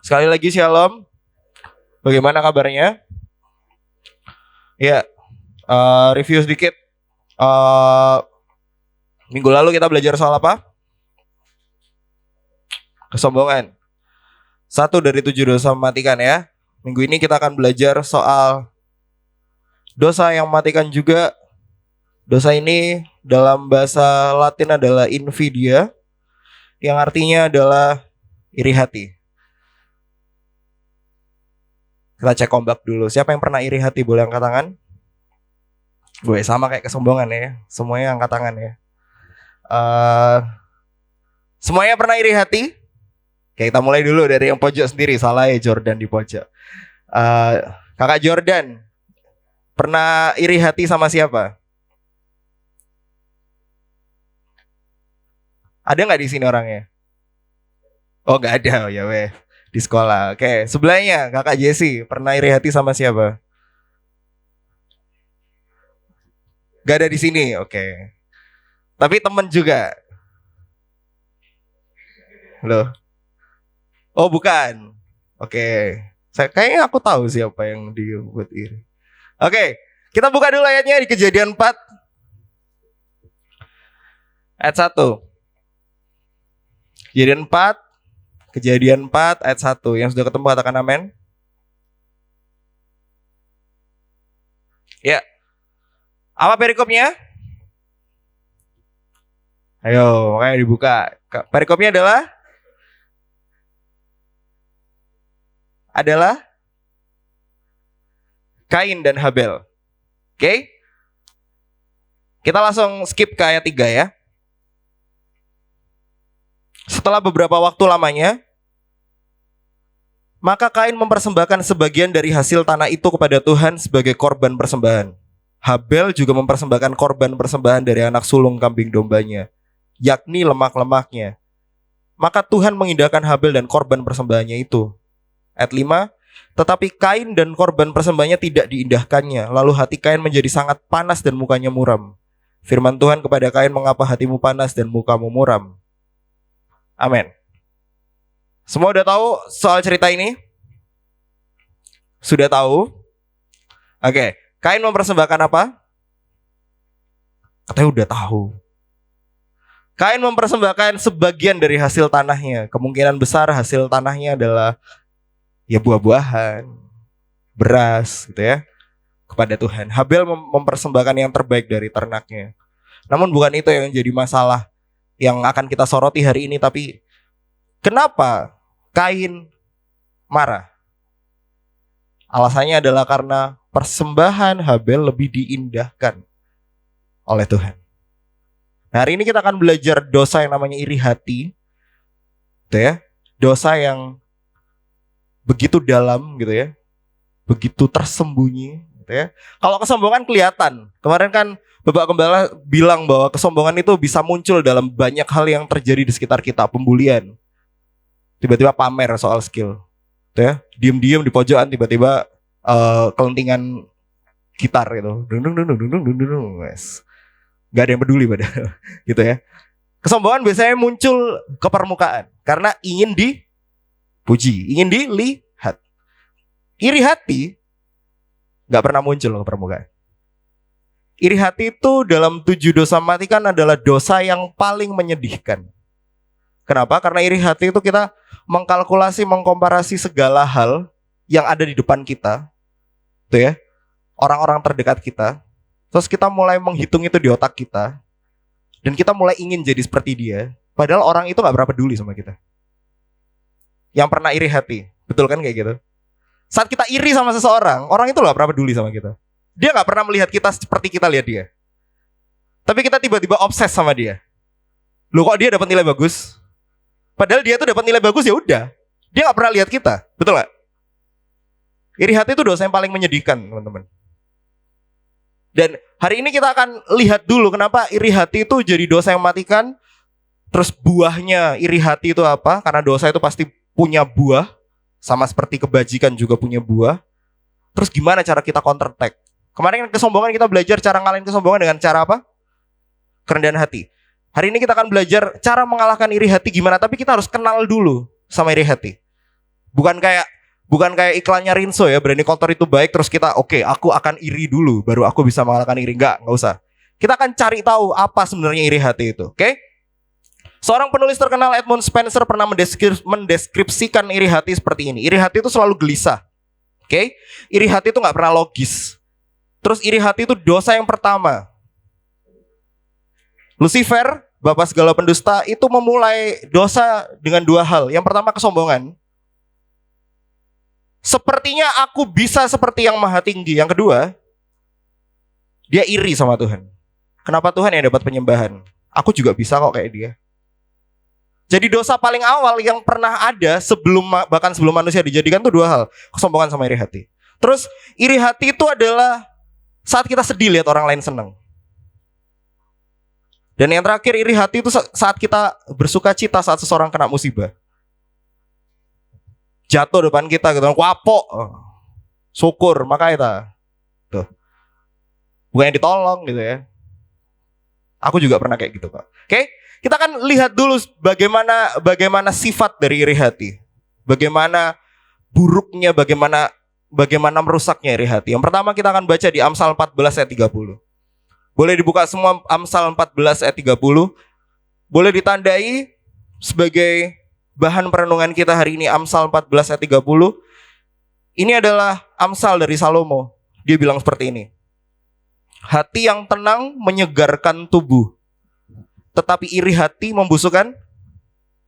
Sekali lagi shalom. Bagaimana kabarnya? Ya, review sedikit. Minggu lalu kita belajar soal apa? Kesombongan. 1 dari 7 dosa mematikan ya. Minggu ini kita akan belajar soal dosa yang mematikan juga. Dosa ini dalam bahasa Latin adalah invidia, yang artinya adalah iri hati. Kita cek ombak dulu. Siapa yang pernah iri hati? Boleh angkat tangan? Gue sama kayak kesombongan ya. Semuanya angkat tangan ya. Semuanya pernah iri hati? Oke, kita mulai dulu dari yang pojok sendiri. Salah ya, Jordan di pojok. Kakak Jordan, pernah iri hati sama siapa? Ada nggak di sini orangnya? Oh, nggak ada. Oh, ya weh. Di sekolah. Oke, sebelahnya kakak Jesse pernah iri hati sama siapa? Gak ada di sini. Oke. Tapi temen juga. Loh. Oh, bukan. Oke. Kayaknya aku tahu siapa yang dibuat iri. Oke, kita buka dulu ayatnya di Kejadian 4 ayat 1. Kejadian 4 ayat 1. Yang sudah ketemu katakan amin. Ya. Apa perikopnya? Ayo, makanya dibuka. Perikopnya adalah Kain dan Habel. Oke? Kita langsung skip ke ayat 3 ya. Setelah beberapa waktu lamanya, maka Kain mempersembahkan sebagian dari hasil tanah itu kepada Tuhan sebagai korban persembahan. Habel juga mempersembahkan korban persembahan dari anak sulung kambing dombanya, yakni lemak-lemaknya. Maka Tuhan mengindahkan Habel dan korban persembahannya itu. Ayat 5, tetapi Kain dan korban persembahannya tidak diindahkannya. Lalu hati Kain menjadi sangat panas dan mukanya muram. Firman Tuhan kepada Kain, mengapa hatimu panas dan mukamu muram? Amin. Semua udah tahu soal cerita ini? Sudah tahu? Oke, Kain mempersembahkan apa? Katanya udah tahu. Kain mempersembahkan sebagian dari hasil tanahnya. Kemungkinan besar hasil tanahnya adalah ya buah-buahan, beras gitu ya, kepada Tuhan. Habel mempersembahkan yang terbaik dari ternaknya. Namun bukan itu yang jadi masalah yang akan kita soroti hari ini. Tapi kenapa Kain marah? Alasannya adalah karena persembahan Habel lebih diindahkan oleh Tuhan. Nah, hari ini kita akan belajar dosa yang namanya iri hati, gitu ya. Dosa yang begitu dalam gitu ya, begitu tersembunyi gitu ya. Kalau kesombongan kelihatan. Kemarin kan Bapak Gembala bilang bahwa kesombongan itu bisa muncul dalam banyak hal yang terjadi di sekitar kita. Pembulian, tiba-tiba pamer soal skill gitu ya. Diam-diam di pojokan tiba-tiba kelentingan gitar gitu. Gak ada yang peduli padahal gitu ya. Kesombongan biasanya muncul ke permukaan karena ingin dipuji, ingin dilihat. Iri hati gak pernah muncul ke permukaan. Iri hati itu dalam 7 dosa mematikan adalah dosa yang paling menyedihkan. Kenapa? Karena iri hati itu kita mengkalkulasi, mengkomparasi segala hal yang ada di depan kita, tuh ya, orang-orang terdekat kita. Terus kita mulai menghitung itu di otak kita, dan kita mulai ingin jadi seperti dia. Padahal orang itu gak pernah peduli sama kita. Yang pernah iri hati, betul kan kayak gitu? Saat kita iri sama seseorang, orang itu gak pernah peduli sama kita. Dia gak pernah melihat kita seperti kita lihat dia. Tapi kita tiba-tiba obses sama dia. Loh, kok dia dapat nilai bagus? Padahal dia tuh dapat nilai bagus, ya udah. Dia gak pernah lihat kita, betul gak? Iri hati itu dosa yang paling menyedihkan, teman-teman. Dan hari ini kita akan lihat dulu kenapa iri hati itu jadi dosa yang mematikan. Terus buahnya iri hati itu apa? Karena dosa itu pasti punya buah, sama seperti kebajikan juga punya buah. Terus gimana cara kita counter attack? Kemarin kesombongan kita belajar cara ngalahin kesombongan dengan cara apa? Kerendahan hati. Hari ini kita akan belajar cara mengalahkan iri hati gimana. Tapi kita harus kenal dulu sama iri hati. Bukan kayak iklannya Rinso ya, berani kotor itu baik, terus kita oke, aku akan iri dulu baru aku bisa mengalahkan iri. Enggak usah. Kita akan cari tahu apa sebenarnya iri hati itu. Oke? Seorang penulis terkenal Edmund Spencer pernah mendeskripsikan iri hati seperti ini. Iri hati itu selalu gelisah. Oke? Iri hati itu nggak pernah logis. Terus iri hati itu dosa yang pertama. Lucifer, bapak segala pendusta, itu memulai dosa dengan dua hal. Yang pertama kesombongan. Sepertinya aku bisa seperti yang maha tinggi. Yang kedua, dia iri sama Tuhan. Kenapa Tuhan yang dapat penyembahan? Aku juga bisa kok kayak dia. Jadi dosa paling awal yang pernah ada bahkan sebelum manusia dijadikan tuh dua hal. Kesombongan sama iri hati. Terus iri hati itu adalah saat kita sedih lihat orang lain senang. Dan yang terakhir, iri hati itu saat kita bersuka cita saat seseorang kena musibah. Jatuh depan kita gitu, wapok, syukur, maka itu tuh, bukan yang ditolong gitu ya. Aku juga pernah kayak gitu kok. Oke, kita akan lihat dulu bagaimana sifat dari iri hati, bagaimana buruknya, bagaimana merusaknya iri hati. Yang pertama kita akan baca di Amsal 14 ayat 30. Boleh dibuka semua Amsal 14 ayat 30. Boleh ditandai sebagai bahan perenungan kita hari ini, Amsal 14 ayat 30. Ini adalah Amsal dari Salomo. Dia bilang seperti ini. Hati yang tenang menyegarkan tubuh, tetapi iri hati membusukkan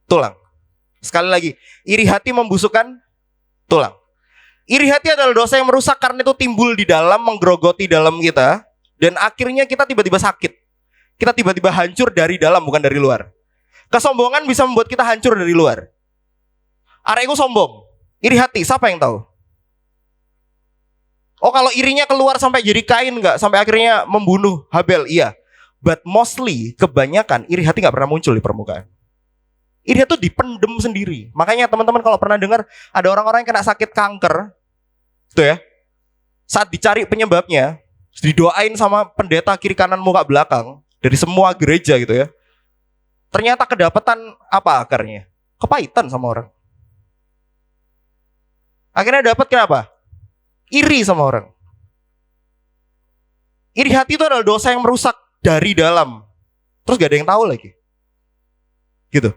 tulang. Sekali lagi, iri hati membusukkan tulang. Iri hati adalah dosa yang merusak karena itu timbul di dalam, menggerogoti dalam kita. Dan akhirnya kita tiba-tiba sakit. Kita tiba-tiba hancur dari dalam, bukan dari luar. Kesombongan bisa membuat kita hancur dari luar. Arekku sombong, iri hati, siapa yang tahu? Oh, kalau irinya keluar sampai jadi Kain enggak? Sampai akhirnya membunuh Habel, iya. But mostly, kebanyakan iri hati enggak pernah muncul di permukaan. Iri hati itu dipendem sendiri. Makanya teman-teman kalau pernah dengar ada orang-orang yang kena sakit kanker, itu ya. Saat dicari penyebabnya, didoain sama pendeta kiri kanan muka belakang dari semua gereja gitu ya. Ternyata kedapatan apa akarnya? Kepahitan sama orang. Akhirnya dapat kenapa? Iri sama orang. Iri hati itu adalah dosa yang merusak dari dalam. Terus gak ada yang tahu lagi. Gitu.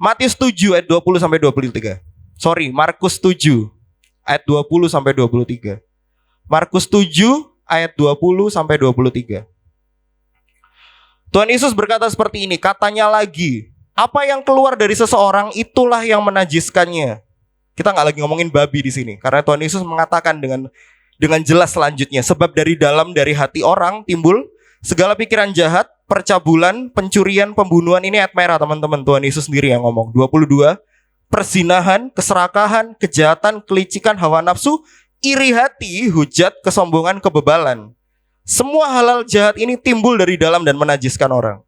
Matius 7 ayat 20 sampai 23. Markus 7 ayat 20 sampai 23. Markus 7 ayat 20 sampai 23. Tuhan Yesus berkata seperti ini, katanya lagi, apa yang keluar dari seseorang itulah yang menajiskannya. Kita nggak lagi ngomongin babi di sini, karena Tuhan Yesus mengatakan dengan jelas selanjutnya, sebab dari dalam dari hati orang timbul segala pikiran jahat, percabulan, pencurian, pembunuhan. Ini ayat merah teman-teman, Tuhan Yesus sendiri yang ngomong. 22, perzinahan, keserakahan, kejahatan, kelicikan, hawa nafsu, iri hati, hujat, kesombongan, kebebalan. Semua hal-hal jahat ini timbul dari dalam dan menajiskan orang.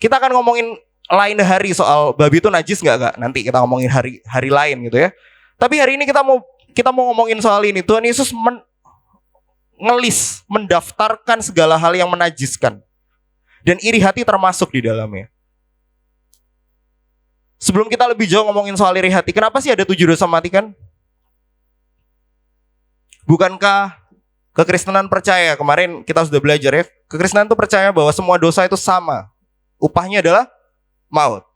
Kita akan ngomongin lain hari soal babi itu najis nggak? Nanti kita ngomongin hari lain gitu ya. Tapi hari ini kita mau ngomongin soal ini. Tuhan Yesus mendaftarkan segala hal yang menajiskan. Dan iri hati termasuk di dalamnya. Sebelum kita lebih jauh ngomongin soal iri hati, kenapa sih ada 7 dosa mematikan? Bukankah kekristenan percaya, kemarin kita sudah belajar ya, kekristenan itu percaya bahwa semua dosa itu sama, upahnya adalah maut.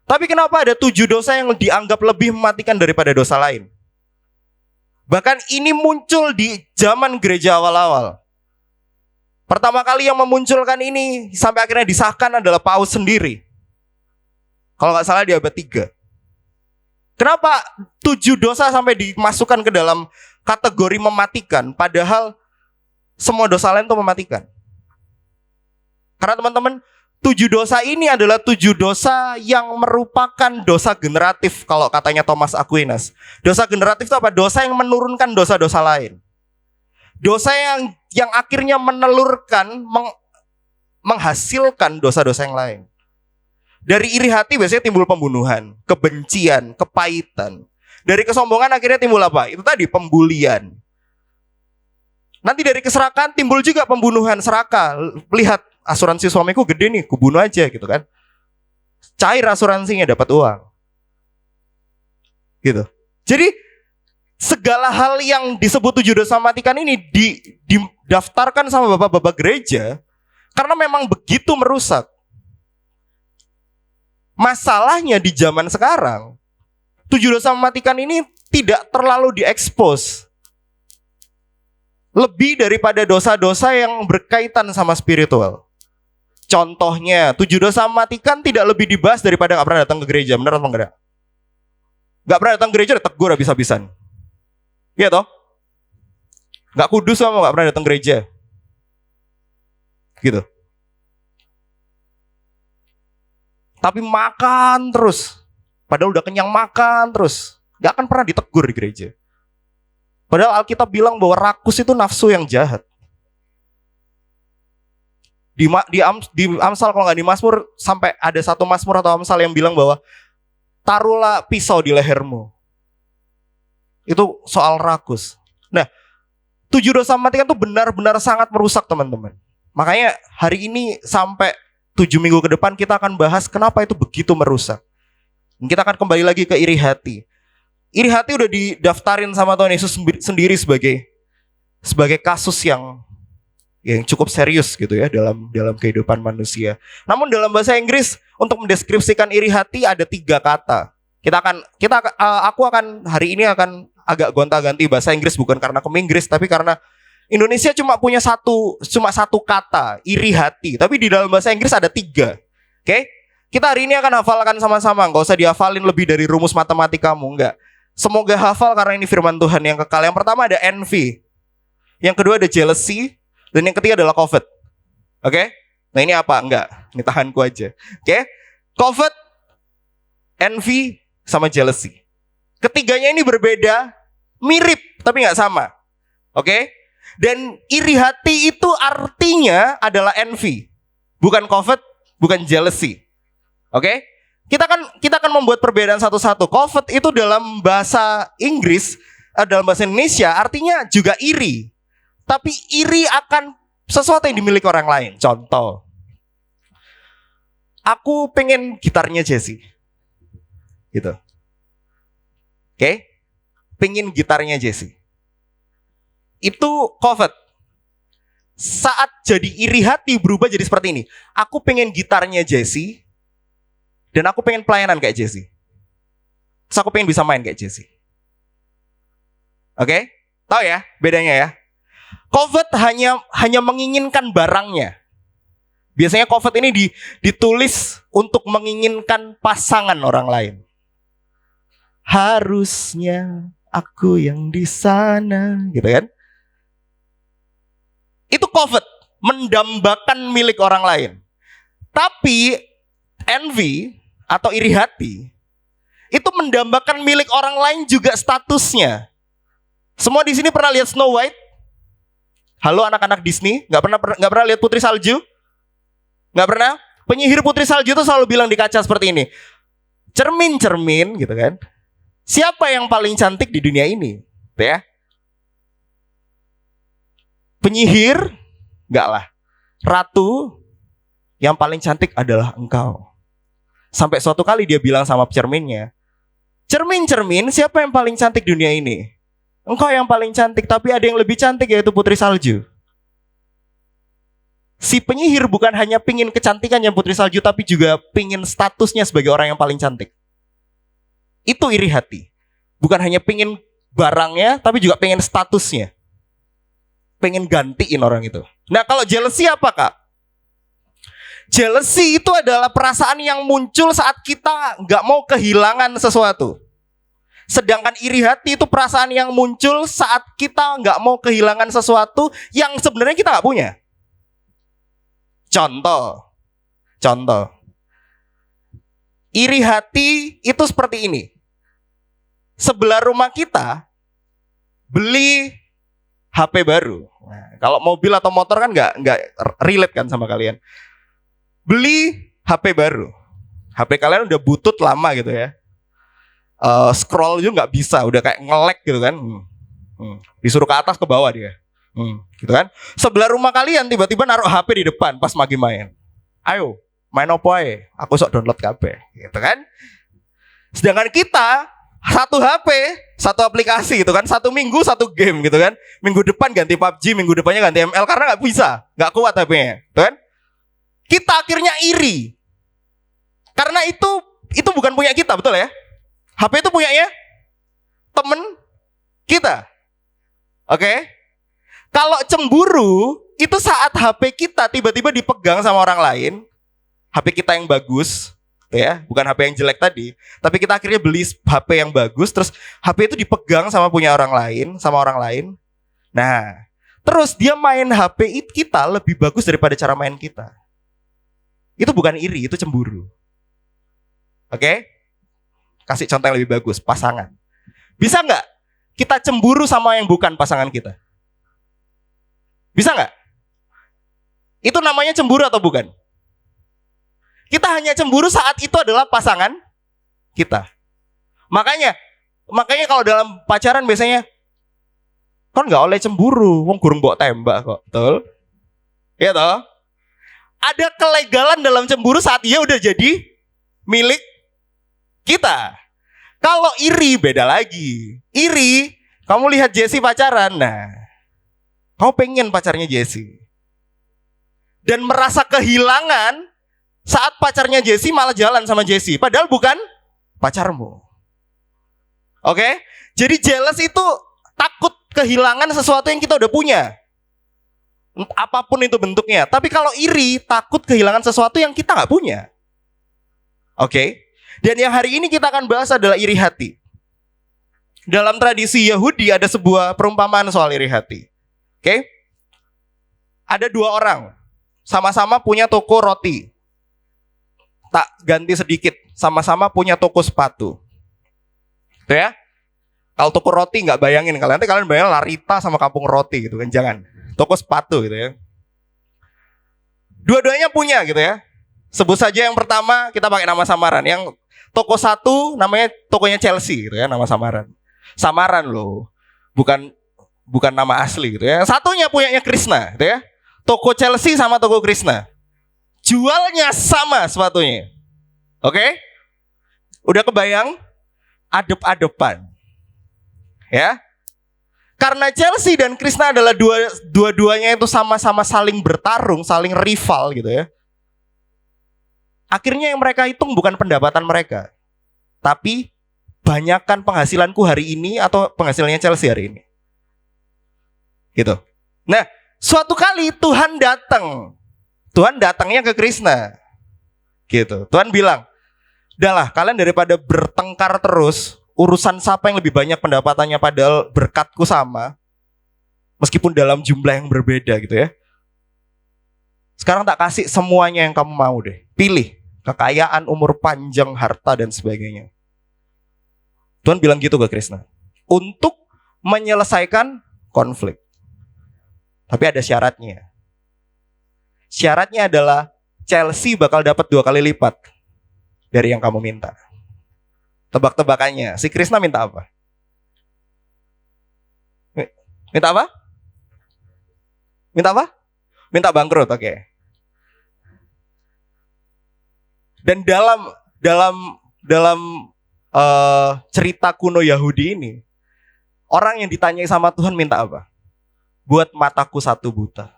Tapi kenapa ada 7 dosa yang dianggap lebih mematikan daripada dosa lain? Bahkan ini muncul di zaman gereja awal-awal. Pertama kali yang memunculkan ini sampai akhirnya disahkan adalah Paus sendiri. Kalau nggak salah di abad 3. Kenapa 7 dosa sampai dimasukkan ke dalam kategori mematikan, padahal semua dosa lain itu mematikan? Karena teman-teman, 7 dosa ini adalah 7 dosa yang merupakan dosa generatif kalau katanya Thomas Aquinas. Dosa generatif itu apa? Dosa yang menurunkan dosa-dosa lain. Dosa yang akhirnya menelurkan, menghasilkan dosa-dosa yang lain. Dari iri hati biasanya timbul pembunuhan, kebencian, kepahitan. Dari kesombongan akhirnya timbul apa? Itu tadi, pembulian. Nanti dari keserakahan timbul juga pembunuhan, serakah. Lihat, asuransi suamiku gede nih, kubunuh aja gitu kan. Cair asuransinya, dapat uang. gitu. Jadi segala hal yang disebut 7 dosa mematikan ini didaftarkan sama bapak-bapak gereja karena memang begitu merusak. Masalahnya di zaman sekarang 7 dosa mematikan ini tidak terlalu diekspos. Lebih daripada dosa-dosa yang berkaitan sama spiritual. Contohnya 7 dosa mematikan tidak lebih dibahas daripada gak pernah datang ke gereja. Benar atau enggak? Gak pernah datang ke gereja udah tegur habis-habisan. Iya toh? Gak kudus sama gak pernah datang ke gereja. Gitu. Tapi makan terus. Padahal udah kenyang makan terus. Gak akan pernah ditegur di gereja. Padahal Alkitab bilang bahwa rakus itu nafsu yang jahat. Di Amsal kalau nggak di Mazmur, sampai ada satu Mazmur atau Amsal yang bilang bahwa taruhlah pisau di lehermu. Itu soal rakus. Nah, 7 dosa mematikan itu benar-benar sangat merusak teman-teman. Makanya hari ini sampai 7 minggu ke depan kita akan bahas kenapa itu begitu merusak. Dan kita akan kembali lagi ke iri hati. Iri hati udah didaftarin sama Tuhan Yesus sendiri sebagai kasus yang cukup serius gitu ya dalam kehidupan manusia. Namun dalam bahasa Inggris untuk mendeskripsikan iri hati ada 3 kata. Aku akan hari ini akan agak gonta-ganti bahasa Inggris, bukan karena aku Inggris tapi karena Indonesia cuma satu kata, iri hati. Tapi di dalam bahasa Inggris ada 3. Oke? Kita hari ini akan hafalkan sama-sama. Gak usah dihafalin lebih dari rumus matematikamu, enggak. Semoga hafal karena ini firman Tuhan yang kekal. Yang pertama ada envy. Yang kedua ada jealousy. Dan yang ketiga adalah covet. Oke? Nah ini apa? Enggak. Ini tahanku aja. Oke? Covet, envy, sama jealousy. Ketiganya ini berbeda, mirip tapi nggak sama. Oke? Dan iri hati itu artinya adalah envy, bukan covet, bukan jealousy. Oke? Kita akan membuat perbedaan satu-satu. Covet itu dalam bahasa Inggris, dalam bahasa Indonesia artinya juga iri. Tapi iri akan sesuatu yang dimiliki orang lain. Contoh, aku pengen gitarnya Jesse. Gitu. Oke? Pengen gitarnya Jesse. Itu covet. Saat jadi iri hati berubah jadi seperti ini. Aku pengen gitarnya Jesse. Dan aku pengen pelayanan kayak Jesse. Terus aku pengen bisa main kayak Jesse. Oke? Tahu ya bedanya ya? Covet hanya menginginkan barangnya. Biasanya covet ini ditulis untuk menginginkan pasangan orang lain. Harusnya aku yang di sana, gitu kan? Itu covet, mendambakan milik orang lain. Tapi envy atau iri hati itu mendambakan milik orang lain juga statusnya. Semua di sini pernah lihat Snow White? Halo anak-anak Disney, nggak pernah lihat Putri Salju? Nggak pernah? Penyihir Putri Salju itu selalu bilang di kaca seperti ini. Cermin gitu kan. Siapa yang paling cantik di dunia ini? Tuh ya. Penyihir? Enggak lah. Ratu yang paling cantik adalah engkau. Sampai suatu kali dia bilang sama cerminnya, cermin, siapa yang paling cantik di dunia ini? Engkau yang paling cantik, tapi ada yang lebih cantik yaitu Putri Salju. Si penyihir bukan hanya pingin kecantikannya Putri Salju, tapi juga pingin statusnya sebagai orang yang paling cantik. Itu iri hati. Bukan hanya pingin barangnya, tapi juga pingin statusnya. Pengen gantiin orang itu. Nah kalau jealousy apa kak? Jealousy itu adalah perasaan yang muncul saat kita gak mau kehilangan sesuatu. Sedangkan iri hati itu perasaan yang muncul saat kita gak mau kehilangan sesuatu yang sebenarnya kita gak punya. Contoh. Iri hati itu seperti ini. Sebelah rumah kita beli HP baru. Nah, kalau mobil atau motor kan nggak relate kan sama kalian. Beli HP baru. HP kalian udah butut lama gitu ya. Scroll juga nggak bisa, udah kayak nge-lag gitu kan. Disuruh ke atas ke bawah dia. Gitu kan. Sebelah rumah kalian tiba-tiba naruh HP di depan pas lagi main. Ayo, main apa aja? Aku sok download HP, gitu kan. Sedangkan kita Satu HP, satu aplikasi gitu kan, satu minggu satu game gitu kan. Minggu depan ganti PUBG, minggu depannya ganti ML karena nggak bisa, nggak kuat HP-nya, gitu kan? Kita akhirnya iri karena itu bukan punya kita, betul ya? HP itu punyanya temen kita, oke? Kalau cemburu itu saat HP kita tiba-tiba dipegang sama orang lain, HP kita yang bagus, ya, bukan HP yang jelek tadi, tapi kita akhirnya beli HP yang bagus, terus HP itu dipegang sama punya orang lain, sama orang lain. Nah, terus dia main HP kita lebih bagus daripada cara main kita. Itu bukan iri, itu cemburu. Oke? Kasih contoh yang lebih bagus, pasangan. Bisa nggak kita cemburu sama yang bukan pasangan kita? Bisa nggak? Itu namanya cemburu atau bukan? Kita hanya cemburu saat itu adalah pasangan kita. Makanya kalau dalam pacaran biasanya kan nggak oleh cemburu, wong gurung mbok tembak kok, betul? Iya toh? Ada kelegalan dalam cemburu saat dia udah jadi milik kita. Kalau iri beda lagi. Iri, kamu lihat Jessie pacaran, nah, kamu pengen pacarnya Jessie. Dan merasa kehilangan saat pacarnya Jessie malah jalan sama Jessie, padahal bukan pacarmu. Oke? Jadi jealous itu takut kehilangan sesuatu yang kita udah punya. Apapun itu bentuknya. Tapi kalau iri, takut kehilangan sesuatu yang kita gak punya. Oke? Dan yang hari ini kita akan bahas adalah iri hati. Dalam tradisi Yahudi ada sebuah perumpamaan soal iri hati. Oke? Ada dua orang, sama-sama punya toko roti. Tak ganti sedikit, sama-sama punya toko sepatu. Gitu ya? Kalau toko roti nggak bayangin kalian, nanti kalian bayangin Larita sama Kampung Roti gitu kan, jangan. Toko sepatu gitu ya. Dua-duanya punya gitu ya. Sebut saja yang pertama kita pakai nama samaran. Yang toko satu namanya tokonya Chelsea gitu ya, nama samaran. Samaran loh, bukan nama asli gitu ya. Satunya punyanya Krishna gitu ya. Toko Chelsea sama toko Krishna. Jualnya sama sepatunya. Oke? Udah kebayang? Adep-adepan. Ya. Karena Chelsea dan Krishna adalah dua-duanya itu sama-sama saling bertarung, saling rival gitu ya. Akhirnya yang mereka hitung bukan pendapatan mereka, tapi banyakkan penghasilanku hari ini atau penghasilannya Chelsea hari ini. Gitu. Nah, suatu kali Tuhan datangnya ke Krishna. Gitu. Tuhan bilang, "Udahlah, kalian daripada bertengkar terus, urusan siapa yang lebih banyak pendapatannya padahal berkatku sama, meskipun dalam jumlah yang berbeda gitu ya. Sekarang tak kasih semuanya yang kamu mau deh. Pilih kekayaan, umur panjang, harta dan sebagainya." Tuhan bilang gitu ke Krishna. Untuk menyelesaikan konflik. Tapi ada syaratnya. Syaratnya adalah Chelsea bakal dapat 2 kali lipat dari yang kamu minta. Tebak-tebakannya, si Krishna minta apa? Minta apa? Minta apa? Minta bangkrut, oke. Dan dalam cerita kuno Yahudi ini, orang yang ditanyai sama Tuhan minta apa? Buat mataku satu buta.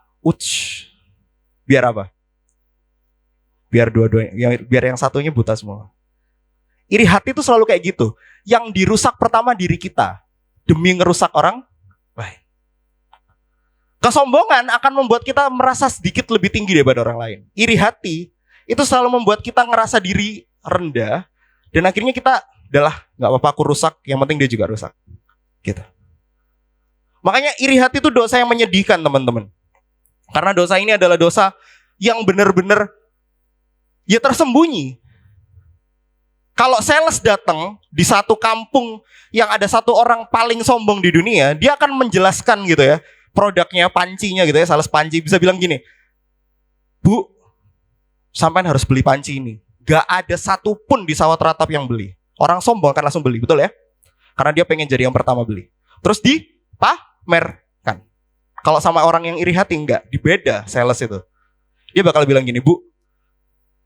Biar apa? Biar dua-duanya, biar yang satunya buta semua. Iri hati itu selalu kayak gitu. Yang dirusak pertama diri kita demi ngerusak orang lain. Kesombongan akan membuat kita merasa sedikit lebih tinggi daripada orang lain. Iri hati itu selalu membuat kita ngerasa diri rendah dan akhirnya kita udahlah, nggak apa-apa aku rusak, yang penting dia juga rusak. Gitu. Makanya iri hati itu dosa yang menyedihkan, teman-teman. Karena dosa ini adalah dosa yang benar-benar ya tersembunyi. Kalau sales datang di satu kampung yang ada satu orang paling sombong di dunia, dia akan menjelaskan gitu ya, produknya, pancinya gitu ya, sales panci bisa bilang gini, "Bu, sampean harus beli panci ini. Gak ada satupun di sawah teratap yang beli." Orang sombong akan langsung beli, betul ya? Karena dia pengen jadi yang pertama beli. Terus dipamerkan. Kalau sama orang yang iri hati enggak, dibeda sales itu. Dia bakal bilang gini, "Bu,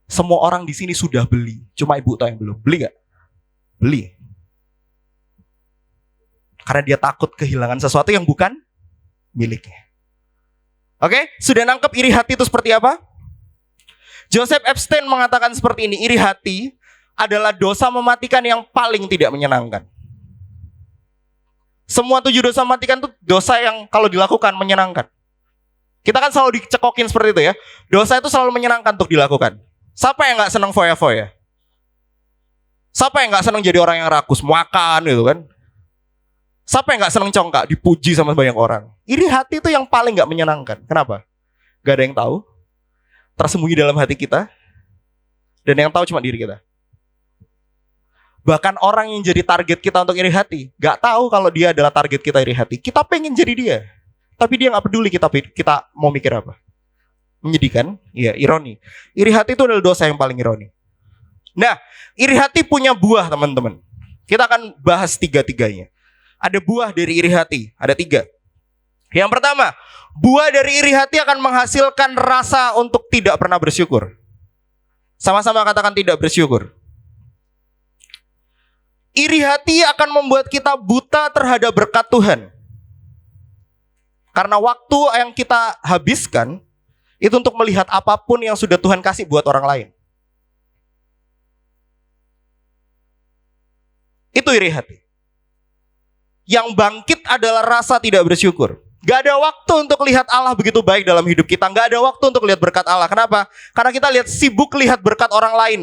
semua orang di sini sudah beli, cuma ibu tahu yang belum. Beli gak?" Beli. Karena dia takut kehilangan sesuatu yang bukan miliknya. Oke, sudah nangkep iri hati itu seperti apa? Joseph Epstein mengatakan seperti ini, iri hati adalah dosa mematikan yang paling tidak menyenangkan. Semua 7 dosa mematikan itu dosa yang kalau dilakukan menyenangkan. Kita kan selalu dicekokin seperti itu ya. Dosa itu selalu menyenangkan untuk dilakukan. Siapa yang gak senang foya-foya? Siapa yang gak senang jadi orang yang rakus, makan gitu kan? Siapa yang gak senang congkak, dipuji sama banyak orang? Iri hati itu yang paling gak menyenangkan. Kenapa? Gak ada yang tahu. Tersembunyi dalam hati kita. Dan yang tahu cuma diri kita. Bahkan orang yang jadi target kita untuk iri hati gak tahu kalau dia adalah target kita iri hati. Kita pengen jadi dia, tapi dia gak peduli kita mau mikir apa. Menyedihkan? Iya, ironi. Iri hati itu adalah dosa yang paling ironi. Nah, iri hati punya buah teman-teman. Kita akan bahas 3-tiganya. Ada buah dari iri hati, ada 3. Yang pertama, buah dari iri hati akan menghasilkan rasa untuk tidak pernah bersyukur. Sama-sama katakan tidak bersyukur. Iri hati akan membuat kita buta terhadap berkat Tuhan. Karena waktu yang kita habiskan itu untuk melihat apapun yang sudah Tuhan kasih buat orang lain. Itu iri hati. Yang bangkit adalah rasa tidak bersyukur. Gak ada waktu untuk lihat Allah begitu baik dalam hidup kita. Gak ada waktu untuk lihat berkat Allah. Kenapa? Karena kita sibuk lihat berkat orang lain.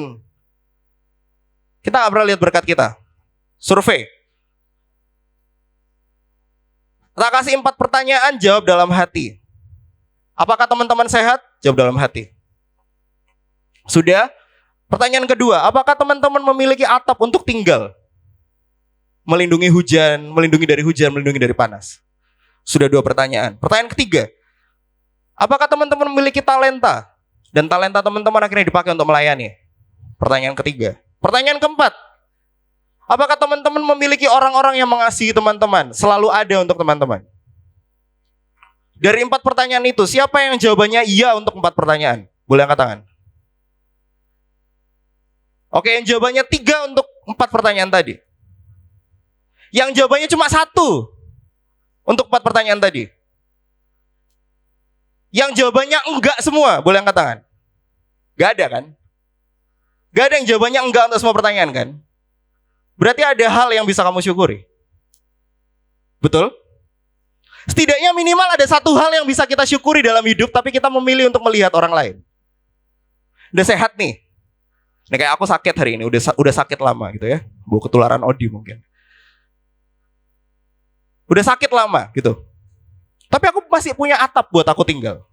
Kita gak pernah lihat berkat kita. Survei. Tak kasih 4 pertanyaan, jawab dalam hati. Apakah teman-teman sehat? Jawab dalam hati. Sudah? Pertanyaan kedua, apakah teman-teman memiliki atap untuk tinggal? Melindungi hujan, melindungi dari panas. Sudah 2 pertanyaan. Pertanyaan ketiga, apakah teman-teman memiliki talenta? Dan talenta teman-teman akhirnya dipakai untuk melayani? Pertanyaan ketiga. Pertanyaan keempat, apakah teman-teman memiliki orang-orang yang mengasihi teman-teman? Selalu ada untuk teman-teman. Dari 4 pertanyaan itu, siapa yang jawabannya iya untuk 4 pertanyaan? Boleh angkat tangan. Oke, yang jawabannya 3 untuk 4 pertanyaan tadi. Yang jawabannya cuma 1 untuk 4 pertanyaan tadi. Yang jawabannya enggak semua, boleh angkat tangan. Gak ada kan? Gak ada yang jawabannya enggak untuk semua pertanyaan kan? Berarti ada hal yang bisa kamu syukuri. Betul? Setidaknya minimal ada 1 hal yang bisa kita syukuri dalam hidup, tapi kita memilih untuk melihat orang lain. Udah sehat nih. Ini kayak aku sakit hari ini, udah sakit lama gitu ya. Bawa ketularan Odi mungkin. Udah sakit lama gitu. Tapi aku masih punya atap buat aku tinggal.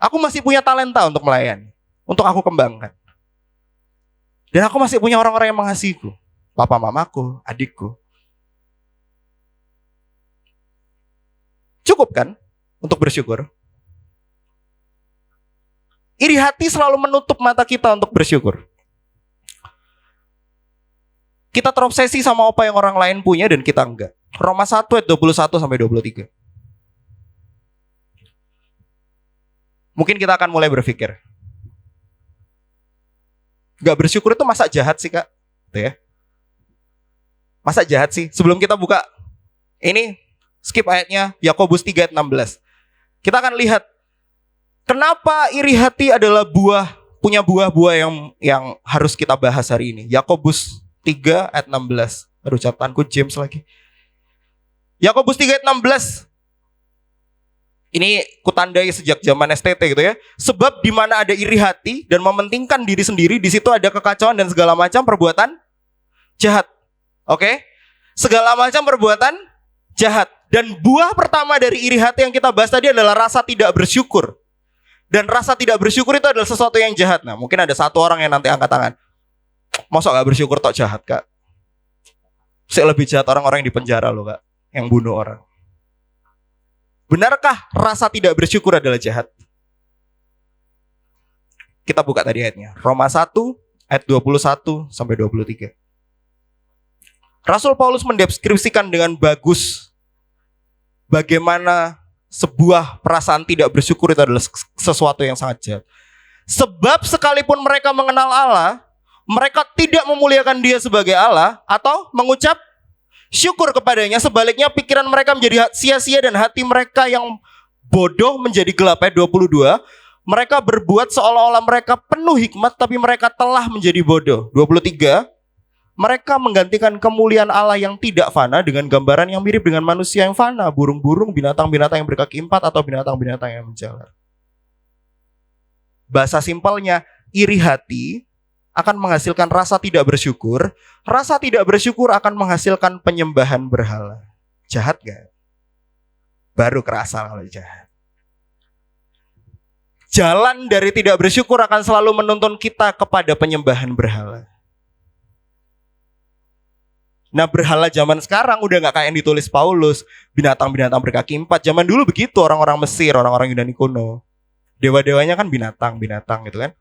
Aku masih punya talenta untuk melayani, untuk aku kembangkan. Dan aku masih punya orang-orang yang mengasihiku. Papa mamaku, adikku. Cukup kan untuk bersyukur? Iri hati selalu menutup mata kita untuk bersyukur. Kita terobsesi sama apa yang orang lain punya dan kita enggak. Roma 1 ayat 21 sampai 23. Mungkin kita akan mulai berpikir, gak bersyukur itu masa jahat sih kak? Tuh ya. Masa jahat sih? Sebelum kita buka ini, skip ayatnya Yakobus 3 ayat 16. Kita akan lihat kenapa iri hati adalah punya buah-buah yang harus kita bahas hari ini. Yakobus 3 ayat 16. Aduh, catatanku James lagi. Yakobus 3 ayat 16. Ini kutandai sejak zaman STT gitu ya. Sebab di mana ada iri hati dan mementingkan diri sendiri, di situ ada kekacauan dan segala macam perbuatan jahat. Oke? Segala macam perbuatan jahat. Dan buah pertama dari iri hati yang kita bahas tadi adalah rasa tidak bersyukur. Dan rasa tidak bersyukur itu adalah sesuatu yang jahat. Nah, mungkin ada 1 orang yang nanti angkat tangan. Masa gak bersyukur tok jahat kak? Saya lebih jahat orang-orang yang di penjara loh kak, yang bunuh orang. Benarkah rasa tidak bersyukur adalah jahat? Kita buka tadi ayatnya. Roma 1 ayat 21 sampai 23. Rasul Paulus mendeskripsikan dengan bagus bagaimana sebuah perasaan tidak bersyukur itu adalah sesuatu yang sangat jahat. Sebab sekalipun mereka mengenal Allah, mereka tidak memuliakan Dia sebagai Allah atau mengucap syukur kepadanya. Sebaliknya pikiran mereka menjadi sia-sia dan hati mereka yang bodoh menjadi gelap. Ayat 22. Mereka berbuat seolah-olah mereka penuh hikmat, tapi mereka telah menjadi bodoh. 23. Mereka menggantikan kemuliaan Allah yang tidak fana dengan gambaran yang mirip dengan manusia yang fana, burung-burung, binatang-binatang yang berkaki empat, atau binatang-binatang yang menjalar. Bahasa simpelnya, iri hati akan menghasilkan rasa tidak bersyukur. Rasa tidak bersyukur akan menghasilkan penyembahan berhala. Jahat gak? Baru kerasa kalau jahat. Jalan dari tidak bersyukur akan selalu menuntun kita kepada penyembahan berhala. Nah, berhala zaman sekarang udah gak kayak yang ditulis Paulus, binatang-binatang berkaki empat. Zaman dulu begitu orang-orang Mesir, orang-orang Yunani kuno. Dewa-dewanya kan binatang-binatang gitu kan.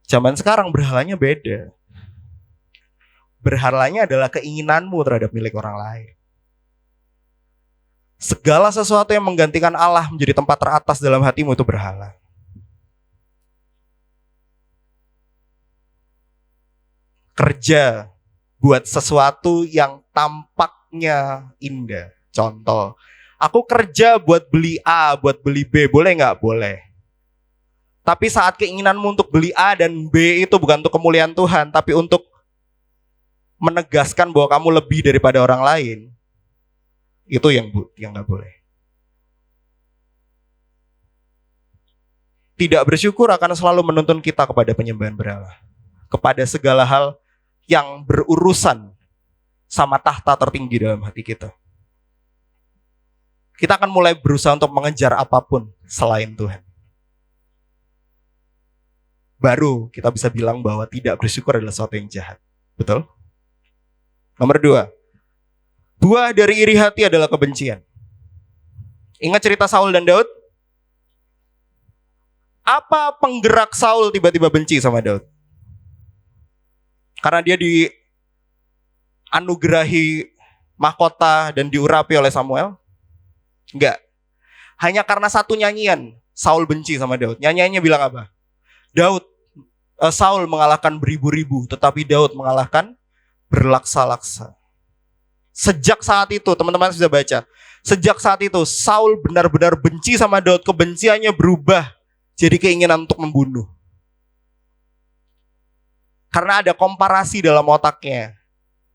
Zaman sekarang berhalanya beda. Berhalanya adalah keinginanmu terhadap milik orang lain. Segala sesuatu yang menggantikan Allah menjadi tempat teratas dalam hatimu itu berhala. Kerja buat sesuatu yang tampaknya indah. Contoh, aku kerja buat beli A, buat beli B, boleh nggak? Boleh. Tapi saat keinginanmu untuk beli A dan B itu bukan untuk kemuliaan Tuhan, tapi untuk menegaskan bahwa kamu lebih daripada orang lain, itu yang nggak boleh. Tidak bersyukur akan selalu menuntun kita kepada penyembahan berhala, kepada segala hal yang berurusan sama tahta tertinggi dalam hati kita. Kita akan mulai berusaha untuk mengejar apapun selain Tuhan. Baru kita bisa bilang bahwa tidak bersyukur adalah sesuatu yang jahat. Betul? Nomor 2. Buah dari iri hati adalah kebencian. Ingat cerita Saul dan Daud? Apa penggerak Saul tiba-tiba benci sama Daud? Karena dia dianugerahi mahkota dan diurapi oleh Samuel? Enggak. Hanya karena satu nyanyian Saul benci sama Daud. Nyanyiannya bilang apa? Saul mengalahkan beribu-ribu, tetapi Daud mengalahkan berlaksa-laksa. Sejak saat itu, teman-teman sudah baca, sejak saat itu Saul benar-benar benci sama Daud. Kebenciannya berubah jadi keinginan untuk membunuh. Karena ada komparasi dalam otaknya,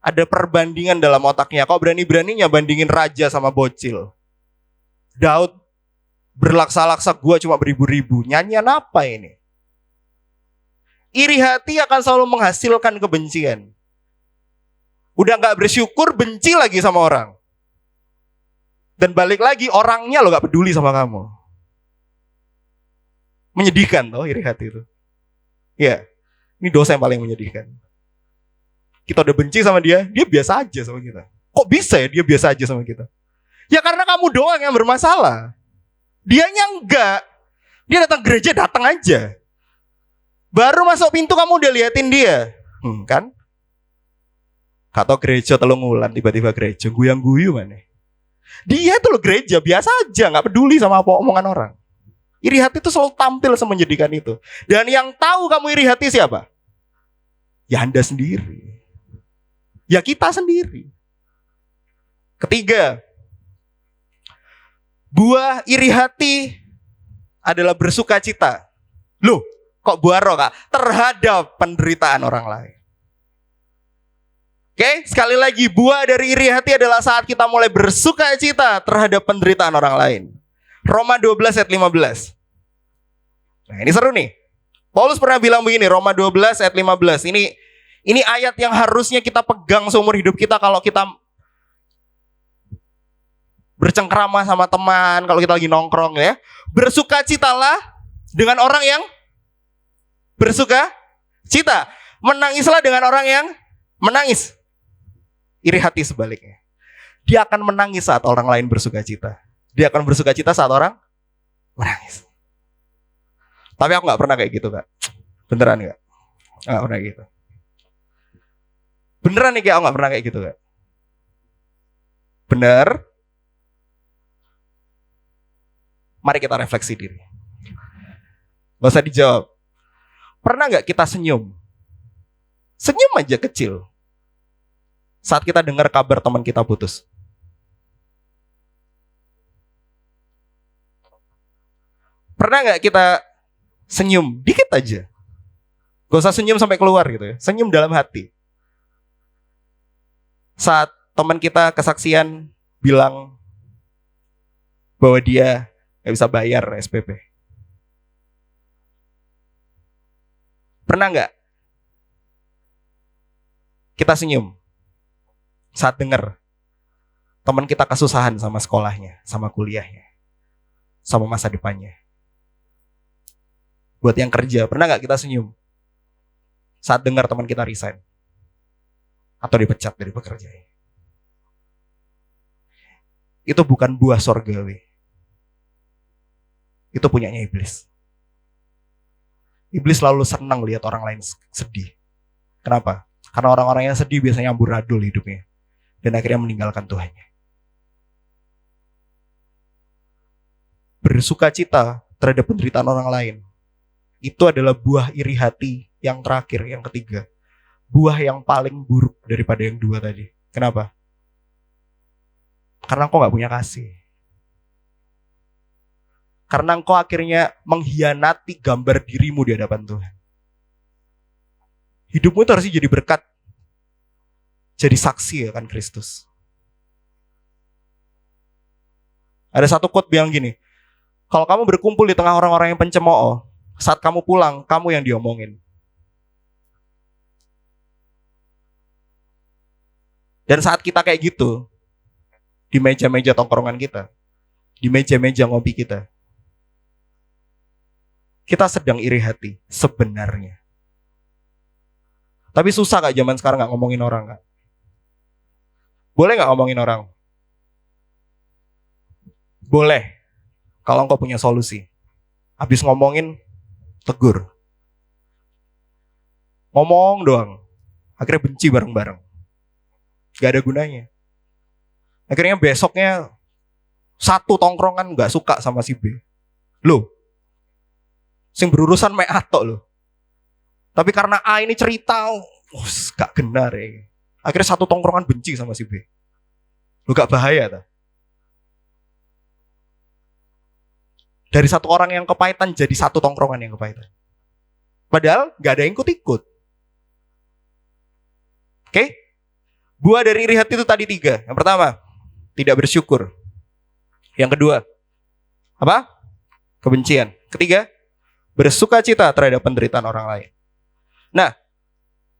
ada perbandingan dalam otaknya. Kok berani-beraninya bandingin raja sama bocil? Daud berlaksa-laksa, gua cuma beribu-ribu. Nyanyian apa ini? Iri hati akan selalu menghasilkan kebencian. Udah gak bersyukur, benci lagi sama orang. Dan balik lagi, orangnya lo gak peduli sama kamu. Menyedihkan toh iri hati itu. Ya, ini dosa yang paling menyedihkan. Kita udah benci sama dia, dia biasa aja sama kita. Kok bisa ya dia biasa aja sama kita? Ya karena kamu doang yang bermasalah. Dianya enggak. Dia datang gereja, datang aja. Baru masuk pintu kamu udah liatin dia. Kan? Kata gereja telung wulan, tiba-tiba gereja guyang-guyu mana? Dia tuh lo gereja biasa aja, nggak peduli sama apa omongan orang. Iri hati itu selalu tampil semenjadikan itu. Dan yang tahu kamu iri hati siapa? Ya Anda sendiri. Ya kita sendiri. Ketiga, buah iri hati adalah bersuka cita. Loh, kok buaro kak? Terhadap penderitaan orang lain. Oke, sekali lagi, buah dari iri hati adalah saat kita mulai bersuka cita terhadap penderitaan orang lain. Roma 12 ayat 15. Nah, ini seru nih. Paulus pernah bilang begini, Roma 12 ayat 15. Ini ayat yang harusnya kita pegang seumur hidup kita kalau kita bercengkrama sama teman, kalau kita lagi nongkrong ya. Bersukacitalah dengan orang yang bersuka cita. Menangislah dengan orang yang menangis. Iri hati sebaliknya. Dia akan menangis saat orang lain bersuka cita. Dia akan bersuka cita saat orang menangis. Tapi aku gak pernah kayak gitu kak. Beneran gak? Gak pernah kayak gitu. Beneran nih kayak aku gak pernah kayak gitu kak. Bener? Mari kita refleksi diri. Gak usah dijawab. Pernah gak kita senyum? Senyum aja kecil. saat kita dengar kabar teman kita putus? Pernah nggak kita senyum dikit aja? Gak usah senyum sampai keluar gitu ya. Senyum dalam hati. Saat teman kita kesaksian bilang bahwa dia gak bisa bayar SPP. Pernah nggak kita senyum saat dengar teman kita kesusahan sama sekolahnya, sama kuliahnya, sama masa depannya? Buat yang kerja, pernah nggak kita senyum saat dengar teman kita resign atau dipecat dari pekerjaannya? Itu bukan buah sorgawi. Itu punyanya iblis. Iblis selalu senang lihat orang lain sedih. Kenapa? Karena orang-orang yang sedih biasanya amburadul hidupnya dan akhirnya meninggalkan Tuhannya. Bersukacita terhadap penderitaan orang lain, itu adalah buah iri hati yang terakhir, yang ketiga. Buah yang paling buruk daripada yang dua tadi. Kenapa? Karena engkau gak punya kasih. Karena engkau akhirnya mengkhianati gambar dirimu di hadapan Tuhan. Hidupmu itu harusnya jadi berkat. Jadi saksi akan Kristus. Ada satu quote bilang gini, kalau kamu berkumpul di tengah orang-orang yang pencemooh, saat kamu pulang, kamu yang diomongin. Dan saat kita kayak gitu, di meja-meja tongkrongan kita, di meja-meja ngopi kita sedang iri hati sebenarnya. Tapi susah gak zaman sekarang gak ngomongin orang gak? Boleh gak ngomongin orang? Boleh, kalau engkau punya solusi. Habis ngomongin, tegur. Ngomong doang, akhirnya benci bareng-bareng. Gak ada gunanya. Akhirnya besoknya satu tongkrongan gak suka sama si B. Loh, sing berurusan mek atok loh. Tapi karena A ini cerita, gak benar ya. Akhirnya satu tongkrongan benci sama si B. Loh, gak bahaya tak? Dari satu orang yang kepahitan jadi satu tongkrongan yang kepahitan. Padahal gak ada yang ikut-ikut. Oke? Buah dari iri hati itu tadi 3. Yang pertama, tidak bersyukur. Yang kedua, apa? Kebencian. Ketiga, bersukacita terhadap penderitaan orang lain. Nah,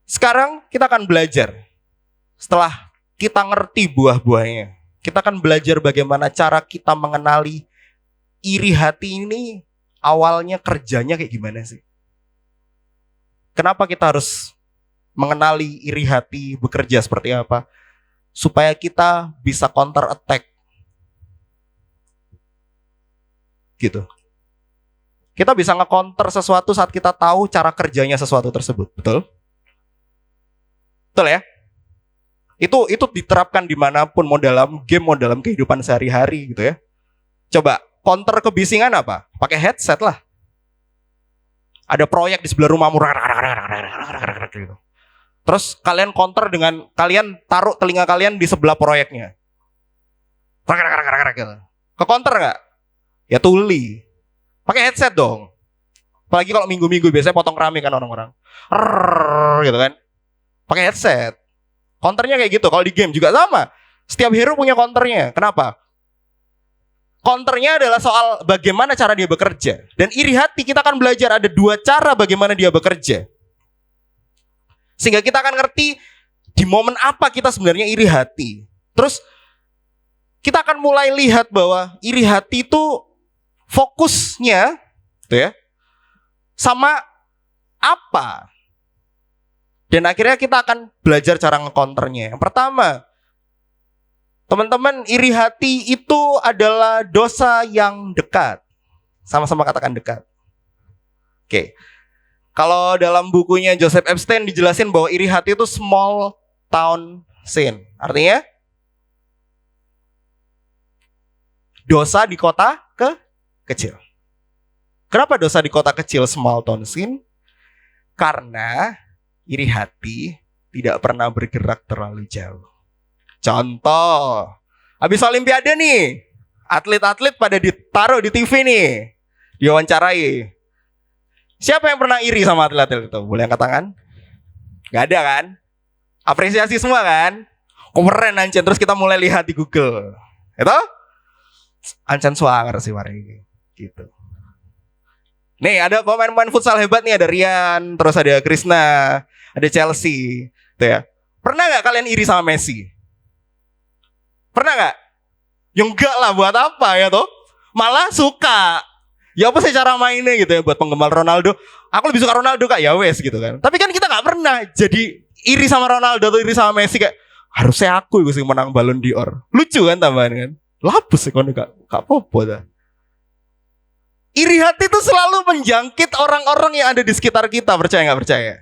sekarang kita akan belajar. Setelah kita ngerti buah-buahnya, kita akan belajar bagaimana cara kita mengenali iri hati ini awalnya kerjanya kayak gimana sih. Kenapa kita harus mengenali iri hati bekerja seperti apa? Supaya kita bisa counter attack. Gitu. Kita bisa nge-counter sesuatu saat kita tahu cara kerjanya sesuatu tersebut. Betul? Betul ya? Itu diterapkan dimanapun, mau dalam game, mau dalam kehidupan sehari-hari gitu ya. Coba, counter kebisingan apa? Pakai headset lah. Ada proyek di sebelah rumahmu. Gitu. Terus kalian counter dengan kalian taruh telinga kalian di sebelah proyeknya. Ke counter gak? Ya tuli. Pakai headset dong. Apalagi kalau minggu-minggu biasanya potong rame kan orang-orang. Gitu kan. Pakai headset. Counternya kayak gitu. Kalau di game juga sama. Setiap hero punya counternya. Kenapa? Counternya adalah soal bagaimana cara dia bekerja. Dan iri hati kita akan belajar ada 2 cara bagaimana dia bekerja. Sehingga kita akan ngerti di momen apa kita sebenarnya iri hati. Terus kita akan mulai lihat bahwa iri hati itu fokusnya gitu ya, sama apa. Dan akhirnya kita akan belajar cara nge-counternya. Yang pertama, teman-teman, iri hati itu adalah dosa yang dekat. Sama-sama katakan dekat. Oke. Kalau dalam bukunya Joseph Epstein dijelasin bahwa iri hati itu small town sin. Artinya dosa di kota kecil. Kenapa dosa di kota kecil small town sin? Karena iri hati tidak pernah bergerak terlalu jauh. Contoh, habis Olimpiade nih, atlet-atlet pada ditaruh di TV nih, diwawancarai. Siapa yang pernah iri sama atlet-atlet itu? Boleh angkat tangan? Gak ada kan? Apresiasi semua kan? Keren Ancen. Terus kita mulai lihat di Google. Itu? Ancen swanger sih warnanya gitu. Nih ada pemain-pemain futsal hebat nih. Ada Rian, terus ada Krishna, ada Chelsea tuh ya. Pernah gak kalian iri sama Messi? Pernah gak? Ya enggak lah, buat apa ya tuh? Malah suka. Ya apa sih cara mainnya gitu ya, buat penggemar Ronaldo. Aku lebih suka Ronaldo kak, ya wes gitu kan. Tapi kan kita gak pernah jadi iri sama Ronaldo atau iri sama Messi kayak harusnya aku yang menang Ballon d'Or. Lucu kan tambahan kan? Lapus sih kono kak apa-apa dah. Iri hati itu selalu menjangkit orang-orang yang ada di sekitar kita, percaya gak percaya?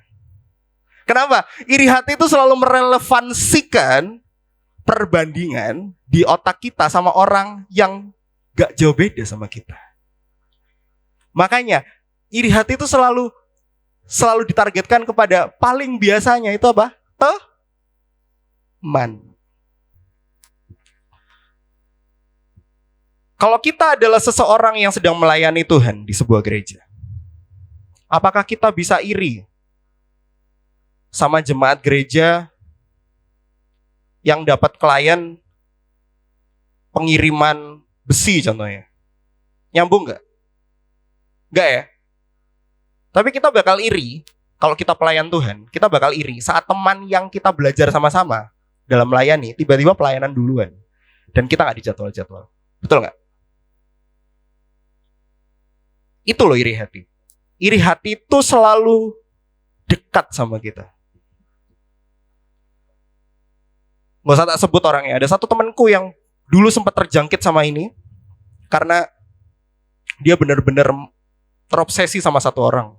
Kenapa? Iri hati itu selalu merelevansikan perbandingan di otak kita sama orang yang gak jauh beda sama kita. Makanya iri hati itu selalu ditargetkan kepada paling biasanya itu apa? Teman. Kalau kita adalah seseorang yang sedang melayani Tuhan di sebuah gereja, apakah kita bisa iri sama jemaat gereja yang dapat klien pengiriman besi contohnya? Nyambung gak? Enggak ya? Tapi kita bakal iri kalau kita pelayan Tuhan. Kita bakal iri saat teman yang kita belajar sama-sama dalam melayani tiba-tiba pelayanan duluan dan kita gak dijadwal-jadwal. Betul gak? Itu loh iri hati. Iri hati itu selalu dekat sama kita. Gak usah tak sebut orangnya. Ada satu temanku yang dulu sempat terjangkit sama ini karena dia benar-benar terobsesi sama satu orang.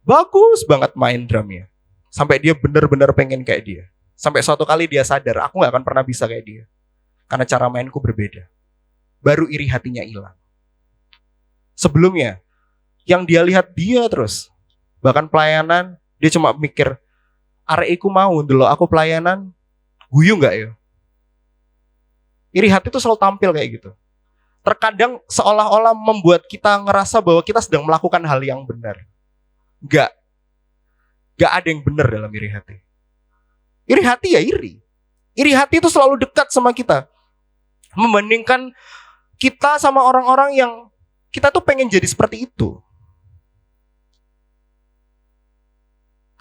Bagus banget main drumnya. Sampai dia benar-benar pengen kayak dia. Sampai suatu kali dia sadar, aku gak akan pernah bisa kayak dia. Karena cara mainku berbeda. Baru iri hatinya hilang. Sebelumnya, yang dia lihat dia terus. Bahkan pelayanan, dia cuma mikir, areiku mau dulu aku pelayanan, guyu gak ya? Iri hati itu selalu tampil kayak gitu. Terkadang seolah-olah membuat kita ngerasa bahwa kita sedang melakukan hal yang benar. Gak ada yang benar dalam iri hati. Iri hati ya iri. Iri hati itu selalu dekat sama kita. Membandingkan kita sama orang-orang yang kita tuh pengen jadi seperti itu.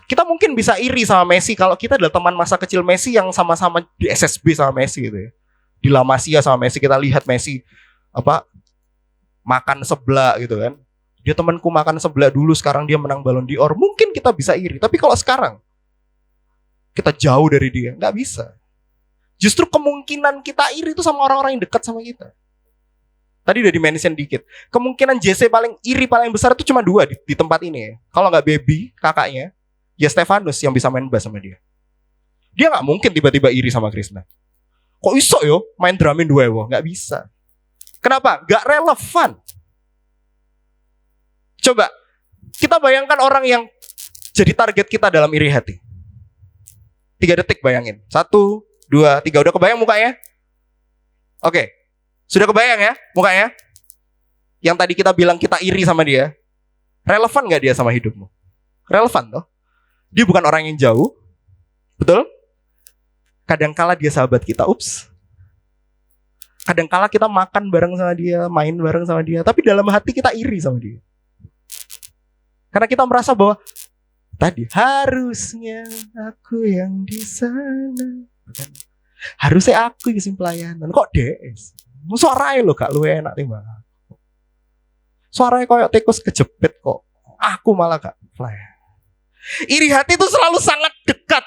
Kita mungkin bisa iri sama Messi kalau kita adalah teman masa kecil Messi yang sama-sama di SSB sama Messi gitu ya. Di La Masia sama Messi, kita lihat Messi makan sebelah gitu kan. Dia temanku makan sebelah dulu, sekarang dia menang Ballon d'Or. Mungkin kita bisa iri, tapi kalau sekarang kita jauh dari dia, nggak bisa. Justru kemungkinan kita iri itu sama orang-orang yang dekat sama kita. Tadi udah di-mention dikit. Kemungkinan JC paling iri paling besar itu cuma 2 di tempat ini. Kalau nggak Baby, kakaknya, ya Stefanus yang bisa main bass sama dia. Dia nggak mungkin tiba-tiba iri sama Krishna. Kok iso yo main drumin 2 ewo? Nggak bisa. Kenapa? Gak relevan. Coba kita bayangkan orang yang jadi target kita dalam iri hati. 3 detik bayangin. 1, 2, 3. Udah kebayang mukanya? Oke. Sudah kebayang ya mukanya? Yang tadi kita bilang kita iri sama dia. Relevan gak dia sama hidupmu? Relevan toh. Dia bukan orang yang jauh. Betul? Kadangkala dia sahabat kita. Ups. Kadangkala kita makan bareng sama dia, main bareng sama dia, tapi dalam hati kita iri sama dia. Karena kita merasa bahwa tadi harusnya aku yang di sana, harusnya aku yang pelayanan. Kok des? Suaranya lo gak lu enak timbang. Suaranya kayak tikus kejepit kok. Aku malah gak pelayan. Iri hati itu selalu sangat dekat.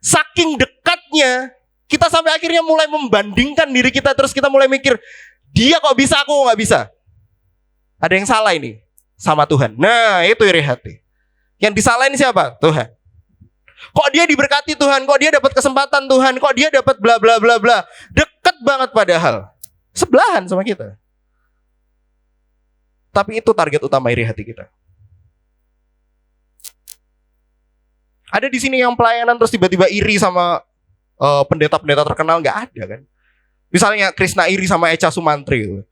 Saking dekatnya kita sampai akhirnya mulai membandingkan diri kita. Terus kita mulai mikir, dia kok bisa, aku gak bisa. Ada yang salah ini sama Tuhan. Nah itu iri hati. Yang disalahin siapa? Tuhan. Kok dia diberkati Tuhan, kok dia dapat kesempatan Tuhan, kok dia dapat bla bla bla bla. Dekat banget padahal. Sebelahan sama kita. Tapi itu target utama iri hati kita. Ada di sini yang pelayanan terus tiba-tiba iri sama pendeta-pendeta terkenal, nggak ada kan. Misalnya Krishna iri sama Echa Sumantri,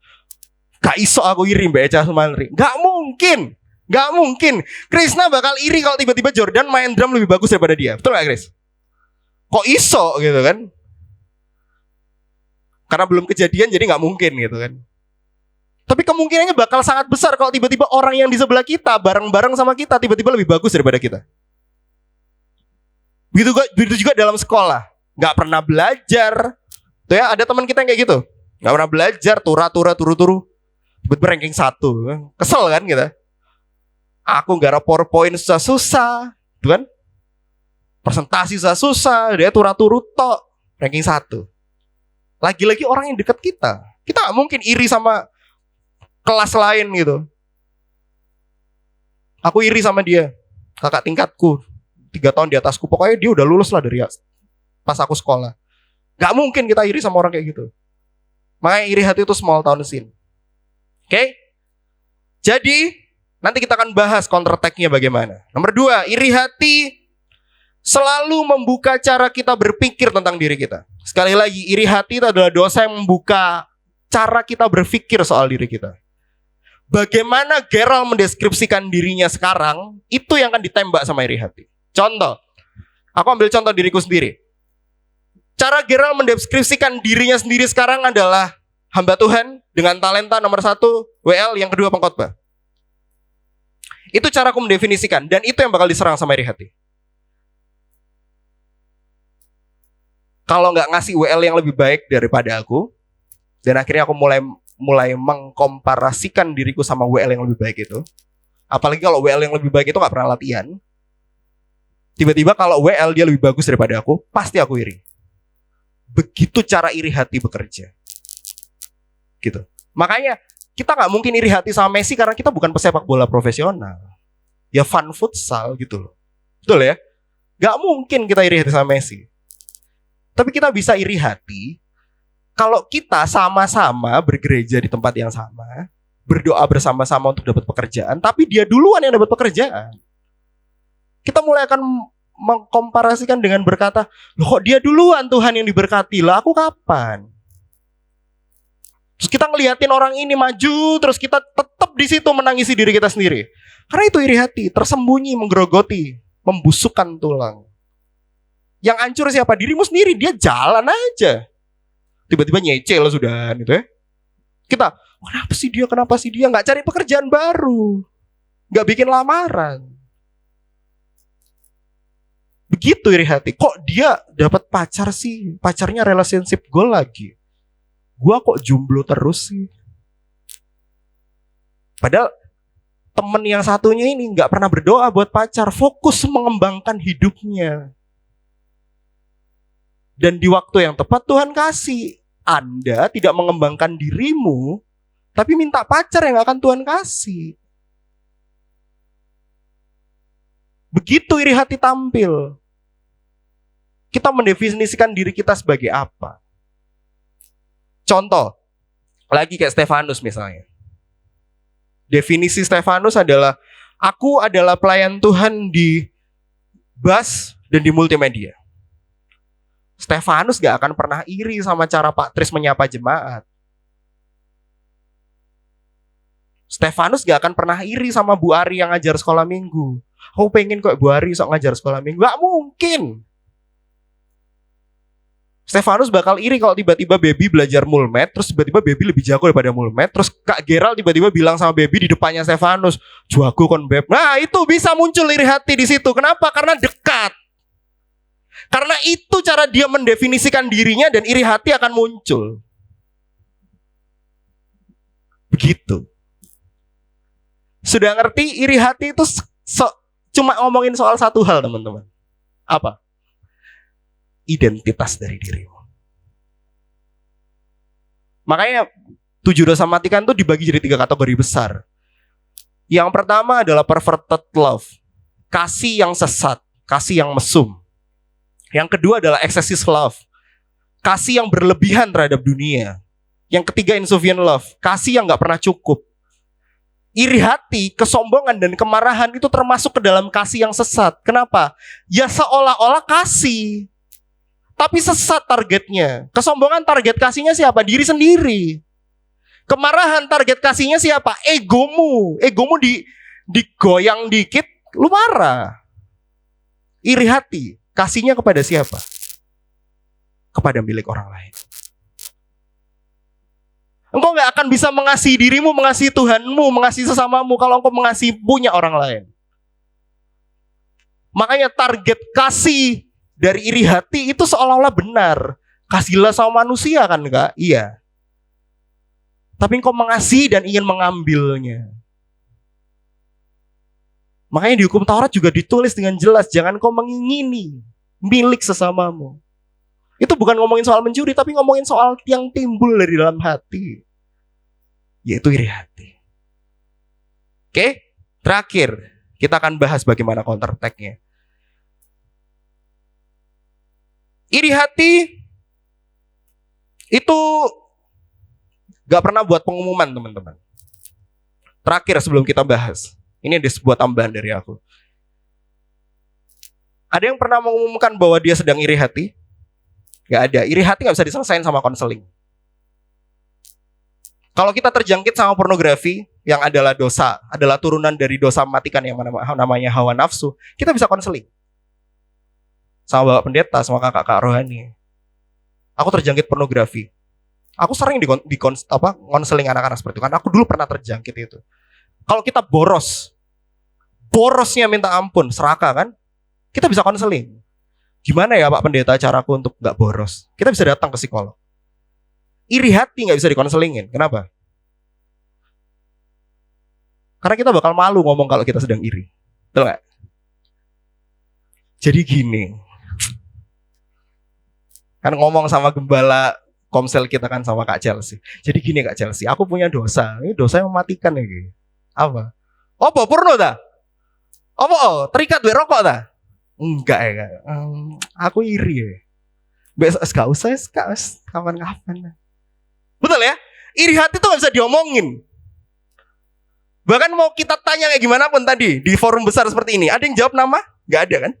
gak iso aku iri Mbak Echa Sumantri, nggak mungkin. Gak mungkin. Krishna bakal iri kalau tiba-tiba Jordan main drum lebih bagus daripada dia. Betul gak Chris? Kok iso gitu kan? Karena belum kejadian jadi gak mungkin gitu kan. Tapi kemungkinannya bakal sangat besar kalau tiba-tiba orang yang di sebelah kita bareng-bareng sama kita tiba-tiba lebih bagus daripada kita. Begitu juga dalam sekolah. Gak pernah belajar. Tuh ya, ada teman kita yang kayak gitu. Gak pernah belajar, turu-turu. Tiba-tiba ranking 1. Kesel kan kita. Aku garap PowerPoint susah-susah, gitu kan? Presentasi susah-susah, dia turu-turu tok, ranking 1. Lagi-lagi orang yang dekat kita. Kita gak mungkin iri sama kelas lain gitu. Aku iri sama dia, kakak tingkatku, 3 tahun di atasku. Pokoknya dia udah lulus lah dari pas aku sekolah. Gak mungkin kita iri sama orang kayak gitu. Makanya iri hati itu small town sin. Oke? Jadi nanti kita akan bahas counter attack-nya bagaimana. Nomor 2, iri hati selalu membuka cara kita berpikir tentang diri kita. Sekali lagi, iri hati itu adalah dosa yang membuka cara kita berpikir soal diri kita. Bagaimana Gerald mendeskripsikan dirinya sekarang, itu yang akan ditembak sama iri hati. Contoh, aku ambil contoh diriku sendiri. Cara Gerald mendeskripsikan dirinya sendiri sekarang adalah hamba Tuhan dengan talenta nomor 1 WL, yang kedua pengkhotbah. Itu cara aku mendefinisikan, dan itu yang bakal diserang sama iri hati. Kalau nggak ngasih WL yang lebih baik daripada aku, dan akhirnya aku mulai mengkomparasikan diriku sama WL yang lebih baik itu. Apalagi kalau WL yang lebih baik itu nggak pernah latihan. Tiba-tiba kalau WL dia lebih bagus daripada aku, pasti aku iri. Begitu cara iri hati bekerja. Gitu. Makanya kita gak mungkin iri hati sama Messi karena kita bukan pesepak bola profesional. Ya fun futsal gitu loh. Betul ya? Gak mungkin kita iri hati sama Messi. Tapi kita bisa iri hati kalau kita sama-sama bergereja di tempat yang sama, berdoa bersama-sama untuk dapat pekerjaan, tapi dia duluan yang dapat pekerjaan. Kita mulai akan mengkomparasikan dengan berkata, loh kok dia duluan Tuhan yang diberkati, lah aku kapan? Terus kita ngeliatin orang ini maju, terus kita tetap di situ menangisi diri kita sendiri. Karena itu iri hati, tersembunyi, menggerogoti, membusukkan tulang. Yang hancur siapa? Dirimu sendiri, dia jalan aja. Tiba-tiba nyecel sudah, gitu ya. Kita, kenapa sih dia? Nggak cari pekerjaan baru, nggak bikin lamaran. Begitu iri hati. Kok dia dapat pacar sih? Pacarnya relationship goal lagi. Gua kok jomblo terus sih. Padahal temen yang satunya ini gak pernah berdoa buat pacar, fokus mengembangkan hidupnya. Dan di waktu yang tepat Tuhan kasih. Anda tidak mengembangkan dirimu, tapi minta pacar yang akan Tuhan kasih. Begitu iri hati tampil. Kita mendefinisikan diri kita sebagai apa? Contoh, lagi kayak Stefanus misalnya. Definisi Stefanus adalah, aku adalah pelayan Tuhan di bus dan di multimedia. Stefanus gak akan pernah iri sama cara Pak Tris menyapa jemaat. Stefanus gak akan pernah iri sama Bu Ari yang ngajar sekolah minggu. Aku pengen kok Bu Ari sok ngajar sekolah minggu. Gak mungkin. Stefanus bakal iri kalau tiba-tiba Baby belajar mulmet, terus tiba-tiba Baby lebih jago daripada mulmet, terus Kak Gerald tiba-tiba bilang sama Baby di depannya Stefanus, jago kon Beb. Nah itu bisa muncul iri hati di situ. Kenapa? Karena dekat. Karena itu cara dia mendefinisikan dirinya dan iri hati akan muncul. Begitu. Sudah ngerti iri hati itu cuma ngomongin soal satu hal teman-teman. Apa? Identitas dari dirimu. Makanya 7 dosa mematikan itu dibagi jadi 3 kategori besar. Yang pertama adalah perverted love, kasih yang sesat, kasih yang mesum. Yang kedua adalah excessive love, kasih yang berlebihan terhadap dunia. Yang ketiga insufficient love, kasih yang gak pernah cukup. Iri hati, kesombongan dan kemarahan itu termasuk ke dalam kasih yang sesat. Kenapa? Ya seolah-olah kasih, Tapi sesat targetnya. Kesombongan target kasihnya siapa? Diri sendiri. Kemarahan target kasihnya siapa? Egomu. Egomu digoyang dikit, lu marah. Iri hati, kasihnya kepada siapa? Kepada milik orang lain. Engkau gak akan bisa mengasihi dirimu, mengasihi Tuhanmu, mengasihi sesamamu kalau engkau mengasihi punya orang lain. Makanya target kasih dari iri hati itu seolah-olah benar. Kasihlah sama manusia kan enggak? Iya. Tapi engkau mengasihi dan ingin mengambilnya. Makanya di hukum Taurat juga ditulis dengan jelas, jangan kau mengingini milik sesamamu. Itu bukan ngomongin soal mencuri, tapi ngomongin soal yang timbul dari dalam hati, yaitu iri hati. Oke, terakhir kita akan bahas bagaimana counter attack-nya. Iri hati itu gak pernah buat pengumuman, teman-teman. Terakhir sebelum kita bahas, ini ada sebuah tambahan dari aku. Ada yang pernah mengumumkan bahwa dia sedang iri hati? Gak ada. Iri hati gak bisa diselesaikan sama konseling. Kalau kita terjangkit sama pornografi, yang adalah dosa, adalah turunan dari dosa mematikan yang namanya hawa nafsu, kita bisa konseling. Sama bapak pendeta, sama kakak-kakak rohani. Aku terjangkit pornografi. Aku sering konseling anak-anak seperti itu kan. Aku dulu pernah terjangkit itu. Kalau kita borosnya minta ampun, serakah kan, kita bisa konseling. Gimana ya Pak Pendeta caraku untuk gak boros? Kita bisa datang ke psikolog. Iri hati gak bisa dikonselingin. Kenapa? Karena kita bakal malu ngomong kalau kita sedang iri. Betul gak? Jadi gini, kan ngomong sama gembala komsel kita kan sama Kak Chelsea. Jadi gini Kak Chelsea, aku punya dosa. Ini dosa yang mematikan nih. Apa? Apa porno dah? Apa? Terikat duit rokok dah? Enggak ya. Aku iri ya. Besok gak usah, kapan-kapan. Betul ya? Iri hati tuh gak bisa diomongin. Bahkan mau kita tanya kayak gimana pun tadi di forum besar seperti ini, ada yang jawab nama? Gak ada kan?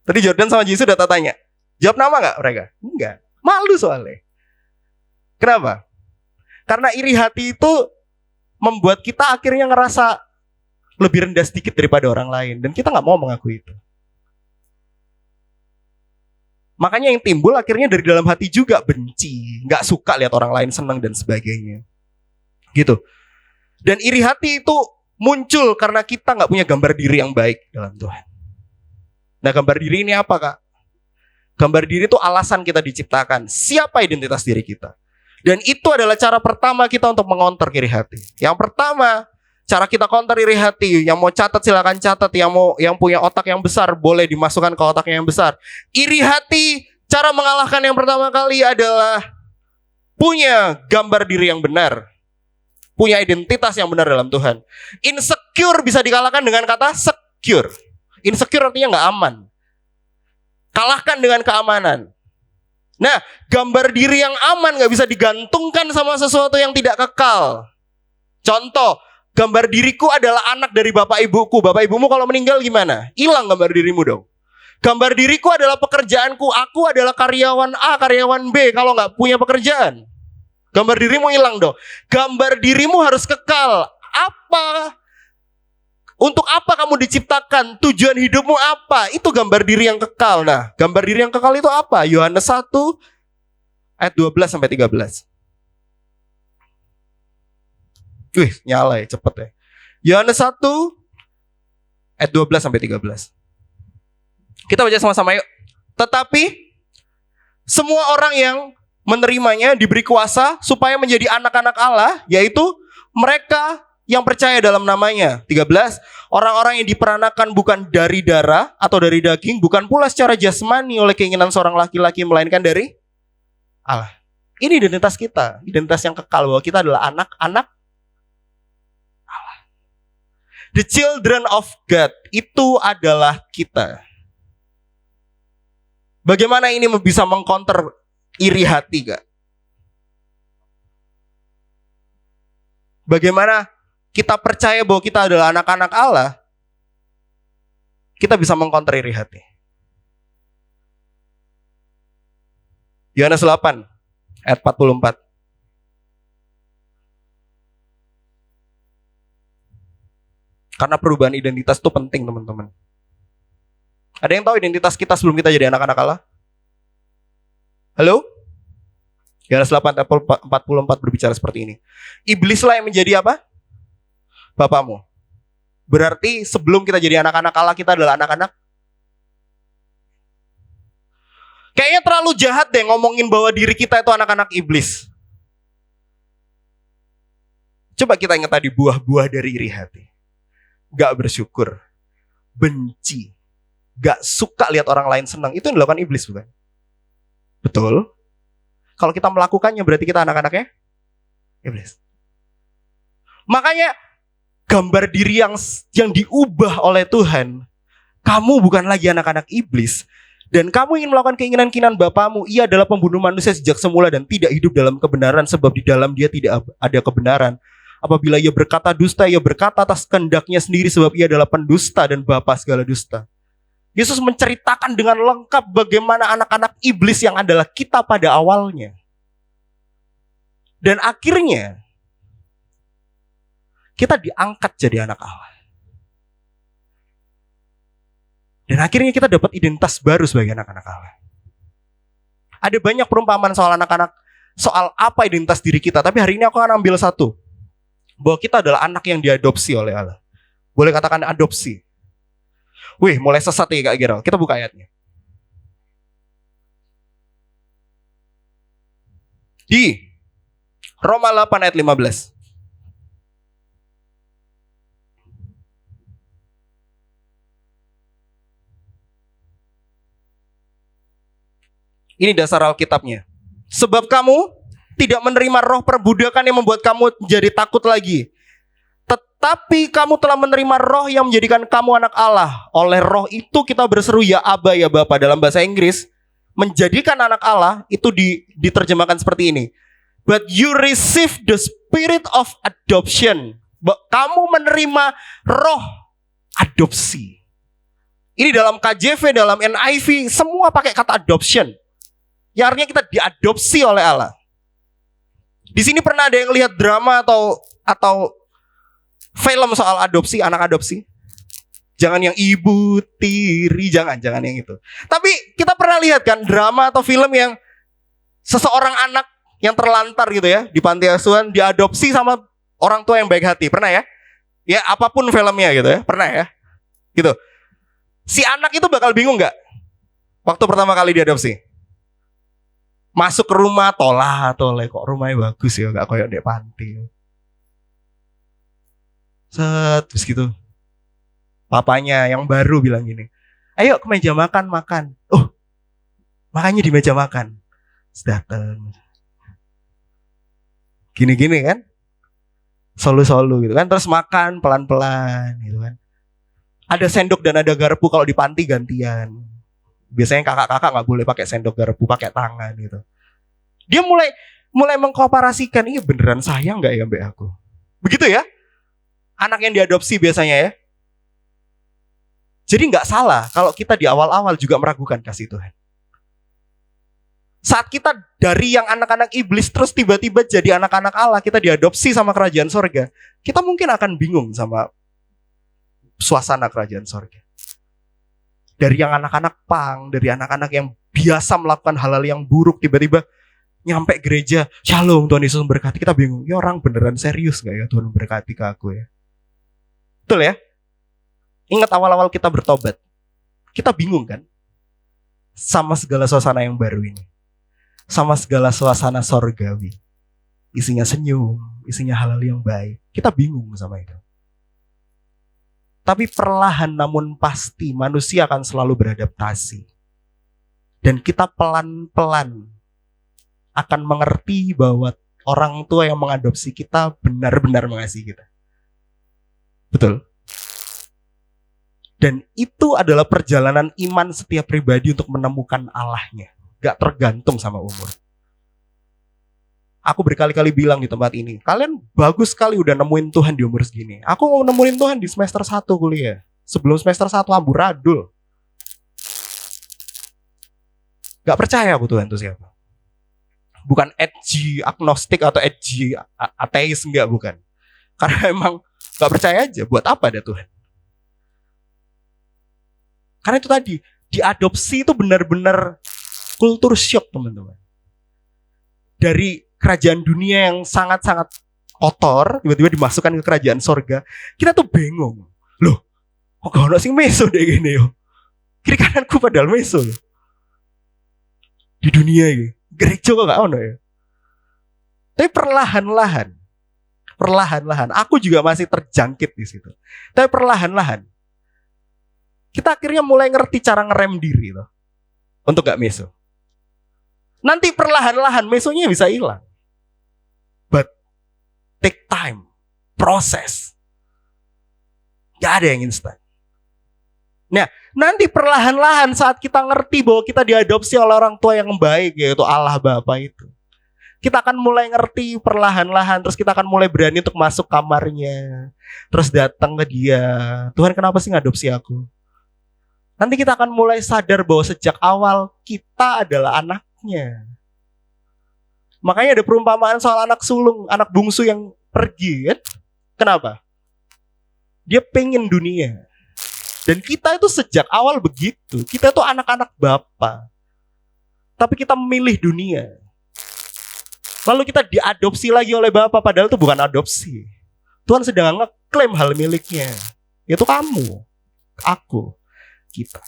Tadi Jordan sama Jisoo udah tanya, jawab nama gak mereka? Enggak. Malu soalnya. Kenapa? Karena iri hati itu membuat kita akhirnya ngerasa lebih rendah sedikit daripada orang lain. Dan kita gak mau mengakui itu. Makanya yang timbul akhirnya dari dalam hati juga benci, gak suka lihat orang lain senang dan sebagainya. Gitu. Dan iri hati itu muncul karena kita gak punya gambar diri yang baik dalam Tuhan. Nah gambar diri ini apa Kak? Gambar diri itu alasan kita diciptakan. Siapa identitas diri kita? Dan itu adalah cara pertama kita untuk mengonter iri hati. Yang pertama, cara kita counter iri hati, yang mau catat silakan catat, yang punya otak yang besar boleh dimasukkan ke otaknya yang besar. Iri hati, cara mengalahkan yang pertama kali adalah punya gambar diri yang benar. Punya identitas yang benar dalam Tuhan. Insecure bisa dikalahkan dengan kata secure. Insecure artinya gak aman. Kalahkan dengan keamanan. Nah, gambar diri yang aman gak bisa digantungkan sama sesuatu yang tidak kekal. Contoh, gambar diriku adalah anak dari bapak ibuku. Bapak ibumu kalau meninggal gimana? Hilang gambar dirimu dong. Gambar diriku adalah pekerjaanku. Aku adalah karyawan A, karyawan B. Kalau gak punya pekerjaan, gambar dirimu hilang dong. Gambar dirimu harus kekal. Apa? Untuk apa kamu diciptakan? Tujuan hidupmu apa? Itu gambar diri yang kekal. Nah, gambar diri yang kekal itu apa? Yohanes 1 ayat 12 sampai 13. Wih, nyala ya, cepet ya. Yohanes 1 ayat 12 sampai 13. Kita baca sama-sama yuk. Tetapi semua orang yang menerimanya diberi kuasa supaya menjadi anak-anak Allah, yaitu mereka yang percaya dalam namanya. 13. Orang-orang yang diperanakan bukan dari darah atau dari daging, bukan pula secara jasmani oleh keinginan seorang laki-laki, melainkan dari Allah. Ini identitas kita, identitas yang kekal, bahwa kita adalah anak-anak Allah. The children of God, itu adalah kita. Bagaimana ini bisa mengcounter iri hati, Kak? Bagaimana kita percaya bahwa kita adalah anak-anak Allah, kita bisa mengcounter iri hati. Yohanes 8 ayat 44. Karena perubahan identitas itu penting, teman-teman. Ada yang tahu identitas kita sebelum kita jadi anak-anak Allah? Halo? Yohanes 8 ayat 44 berbicara seperti ini. Iblislah yang menjadi apa? Bapamu. Berarti sebelum kita jadi anak-anak Allah, kita adalah anak-anak. Kayaknya terlalu jahat deh ngomongin bahwa diri kita itu anak-anak iblis. Coba kita ingat tadi buah-buah dari iri hati. Gak bersyukur, benci, gak suka lihat orang lain senang. Itu yang dilakukan iblis, bukan? Betul. Kalau kita melakukannya berarti kita anak-anaknya iblis. Makanya gambar diri yang diubah oleh Tuhan, kamu bukan lagi anak-anak iblis. Dan kamu ingin melakukan keinginan-keinginan Bapamu. Ia adalah pembunuh manusia sejak semula dan tidak hidup dalam kebenaran, sebab di dalam dia tidak ada kebenaran. Apabila ia berkata dusta, ia berkata atas kehendaknya sendiri, sebab ia adalah pendusta dan bapa segala dusta. Yesus menceritakan dengan lengkap bagaimana anak-anak iblis yang adalah kita pada awalnya. Dan akhirnya kita diangkat jadi anak Allah. Dan akhirnya kita dapat identitas baru sebagai anak-anak Allah. Ada banyak perumpamaan soal anak-anak, soal apa identitas diri kita. Tapi hari ini aku akan ambil satu. Bahwa kita adalah anak yang diadopsi oleh Allah. Boleh katakan adopsi. Wih, mulai sesat ya Kak Gerald. Kita buka ayatnya. Di Roma 8 ayat 15. Ini dasar Alkitabnya. Sebab kamu tidak menerima roh perbudakan yang membuat kamu jadi takut lagi. Tetapi kamu telah menerima roh yang menjadikan kamu anak Allah. Oleh roh itu kita berseru ya Aba ya Bapa. Dalam bahasa Inggris, menjadikan anak Allah itu diterjemahkan seperti ini. But you receive the spirit of adoption. Kamu menerima roh adopsi. Ini dalam KJV, dalam NIV, semua pakai kata adoption. Yang artinya kita diadopsi oleh Allah. Di sini pernah ada yang lihat drama atau film soal adopsi, anak adopsi? Jangan yang ibu tiri, jangan yang itu. Tapi kita pernah lihat kan drama atau film yang seseorang anak yang terlantar gitu ya di panti asuhan diadopsi sama orang tua yang baik hati. Pernah ya? Ya apapun filmnya gitu ya, pernah ya? Gitu. Si anak itu bakal bingung nggak waktu pertama kali diadopsi? Masuk ke rumah toleh kok rumahnya bagus ya, gak kayak di panti. Terus gitu. Papanya yang baru bilang gini, ayo ke meja makan. Oh, makannya di meja makan. Datang. Gini-gini kan. Solu-solu gitu kan. Terus makan pelan-pelan gitu kan. Ada sendok dan ada garpu kalau di panti gantian. Biasanya kakak-kakak gak boleh pakai sendok garpu, pakai tangan gitu. Dia mulai mengkooperasikan, iya beneran sayang gak ya mbak aku? Begitu ya? Anak yang diadopsi biasanya ya. Jadi gak salah kalau kita di awal-awal juga meragukan kasih Tuhan. Saat kita dari yang anak-anak iblis terus tiba-tiba jadi anak-anak Allah, kita diadopsi sama kerajaan sorga, kita mungkin akan bingung sama suasana kerajaan sorga. Dari yang anak-anak pang, dari anak-anak yang biasa melakukan hal-hal yang buruk, tiba-tiba nyampe gereja, shalom Tuhan Yesus memberkati. Kita bingung, ya orang beneran serius gak ya Tuhan memberkati ke aku ya? Betul ya? Ingat awal-awal kita bertobat, kita bingung kan? Sama segala suasana yang baru ini, sama segala suasana sorgawi, isinya senyum, isinya hal-hal yang baik. Kita bingung sama itu. Tapi perlahan namun pasti manusia akan selalu beradaptasi. Dan kita pelan-pelan akan mengerti bahwa orang tua yang mengadopsi kita benar-benar mengasihi kita. Betul? Dan itu adalah perjalanan iman setiap pribadi untuk menemukan Allahnya. Gak tergantung sama umur. Aku berkali-kali bilang di tempat ini, kalian bagus sekali udah nemuin Tuhan di umur segini. Aku mau nemuin Tuhan di semester 1 kuliah. Sebelum semester 1 amburadul. Gak percaya aku Tuhan itu siapa. Bukan edgy agnostik atau edgy ateis, enggak, bukan. Karena emang gak percaya aja. Buat apa ada Tuhan? Karena itu tadi, diadopsi itu benar-benar kultur shock, teman-teman. Dari kerajaan dunia yang sangat-sangat kotor, tiba-tiba dimasukkan ke kerajaan sorga. Kita tuh bingung. Loh, kok gak ada sing meso deh gini yo. Kiri kananku padahal meso. Di dunia ini, gereja kok gak ada ya. Tapi perlahan-lahan, aku juga masih terjangkit di situ. Tapi perlahan-lahan, kita akhirnya mulai ngerti cara ngerem diri loh, untuk gak meso. Nanti perlahan-lahan mesonya bisa hilang. But take time, proses. Gak ada yang instan. Nah, nanti perlahan-lahan saat kita ngerti bahwa kita diadopsi oleh orang tua yang baik, yaitu Allah Bapa itu, kita akan mulai ngerti perlahan-lahan. Terus kita akan mulai berani untuk masuk kamarnya, terus datang ke dia. Tuhan, kenapa sih ngadopsi aku? Nanti kita akan mulai sadar bahwa sejak awal kita adalah anaknya. Makanya ada perumpamaan soal anak sulung, anak bungsu yang pergi kan? Kenapa? Dia pengen dunia. Dan kita itu sejak awal begitu. Kita itu anak-anak Bapa. Tapi kita memilih dunia. Lalu kita diadopsi lagi oleh Bapa, padahal itu bukan adopsi. Tuhan sedang ngeklaim hal miliknya. Yaitu kamu, aku, kita.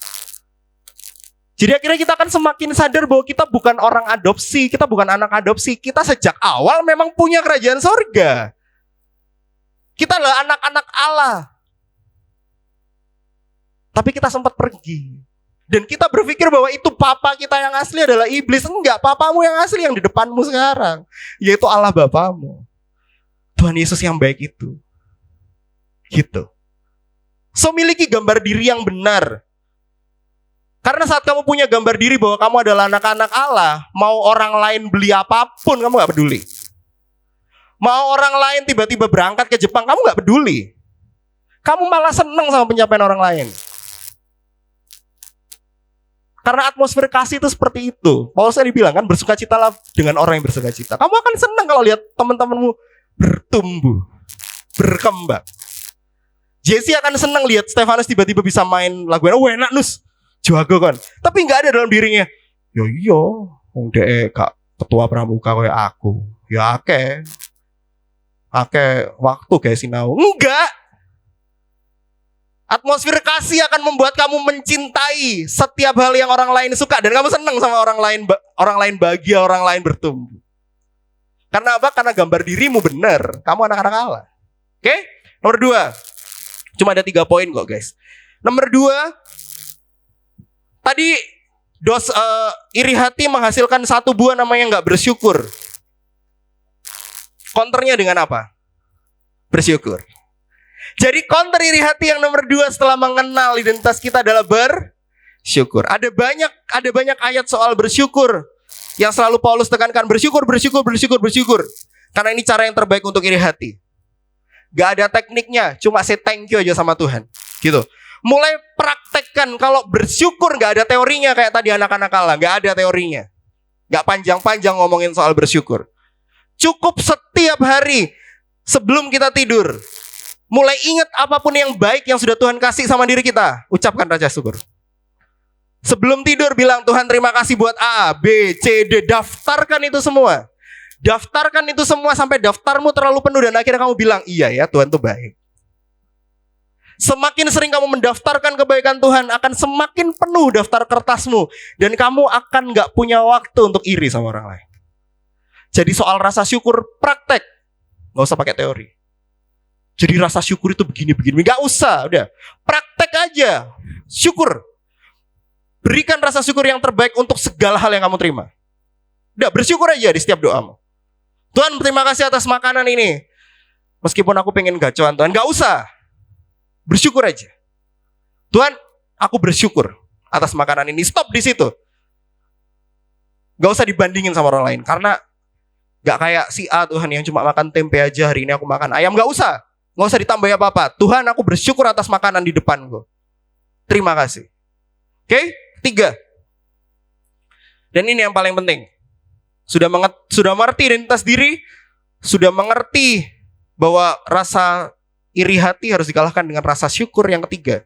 Jadi akhirnya kita akan semakin sadar bahwa kita bukan orang adopsi, kita bukan anak adopsi. Kita sejak awal memang punya kerajaan sorga. Kita adalah anak-anak Allah. Tapi kita sempat pergi. Dan kita berpikir bahwa itu papa kita yang asli adalah iblis. Enggak, papamu yang asli yang di depanmu sekarang, yaitu Allah Bapamu. Tuhan Yesus yang baik itu. Gitu. So, miliki gambar diri yang benar. Karena saat kamu punya gambar diri bahwa kamu adalah anak-anak Allah, mau orang lain beli apapun, kamu gak peduli. Mau orang lain tiba-tiba berangkat ke Jepang, kamu gak peduli. Kamu malah senang sama pencapaian orang lain. Karena atmosfer kasih itu seperti itu. Paulus tadi bilang kan, bersukacitalah dengan orang yang bersukacita. Kamu akan senang kalau lihat teman-temanmu bertumbuh, berkembang. Jesse akan senang lihat Stefanus tiba-tiba bisa main lagu enak nus, jago kan. Tapi nggak ada dalam dirinya. Yo iya, wong dhek gak ketua pramuka kayak aku. Ya akeh waktu guys sinau. Enggak. Atmosfer kasih akan membuat kamu mencintai setiap hal yang orang lain suka, dan kamu senang sama orang lain bahagia, orang lain bertumbuh. Karena apa? Karena gambar dirimu benar. Kamu anak-anak Allah. Oke? Nomor 2. Cuma ada 3 poin kok guys. Nomor 2. Tadi iri hati menghasilkan 1 buah namanya nggak bersyukur. Counternya dengan apa? Bersyukur. Jadi counter iri hati yang nomor 2 setelah mengenal identitas kita adalah bersyukur. Ada banyak ayat soal bersyukur yang selalu Paulus tekankan, bersyukur. Karena ini cara yang terbaik untuk iri hati. Gak ada tekniknya, cuma say thank you aja sama Tuhan. Gitu. Mulai praktekkan. Kalau bersyukur gak ada teorinya kayak tadi anak-anak Allah. Gak ada teorinya. Gak panjang-panjang ngomongin soal bersyukur. Cukup setiap hari sebelum kita tidur, mulai ingat apapun yang baik yang sudah Tuhan kasih sama diri kita, ucapkan rasa syukur. Sebelum tidur bilang, Tuhan terima kasih buat A, B, C, D. Daftarkan itu semua. Daftarkan itu semua sampai daftarmu terlalu penuh dan akhirnya kamu bilang, iya ya Tuhan tuh baik. Semakin sering kamu mendaftarkan kebaikan Tuhan, akan semakin penuh daftar kertasmu. Dan kamu akan gak punya waktu untuk iri sama orang lain. Jadi soal rasa syukur, praktek. Gak usah pakai teori. Jadi rasa syukur itu begini-begini. Gak usah, udah. Praktek aja. Syukur. Berikan rasa syukur yang terbaik untuk segala hal yang kamu terima. Udah, bersyukur aja di setiap doamu. Tuhan terima kasih atas makanan ini. Meskipun aku pengen gacoan Tuhan, gak usah. Bersyukur aja. Tuhan, aku bersyukur atas makanan ini. Stop di situ. Gak usah dibandingin sama orang lain. Karena gak kayak si A Tuhan yang cuma makan tempe aja, hari ini aku makan ayam. Gak usah. Gak usah ditambah apa-apa. Tuhan, aku bersyukur atas makanan di depanku. Terima kasih. Oke? 3. Dan ini yang paling penting. sudah mengerti identitas diri, sudah mengerti bahwa rasa iri hati harus dikalahkan dengan rasa syukur yang ketiga.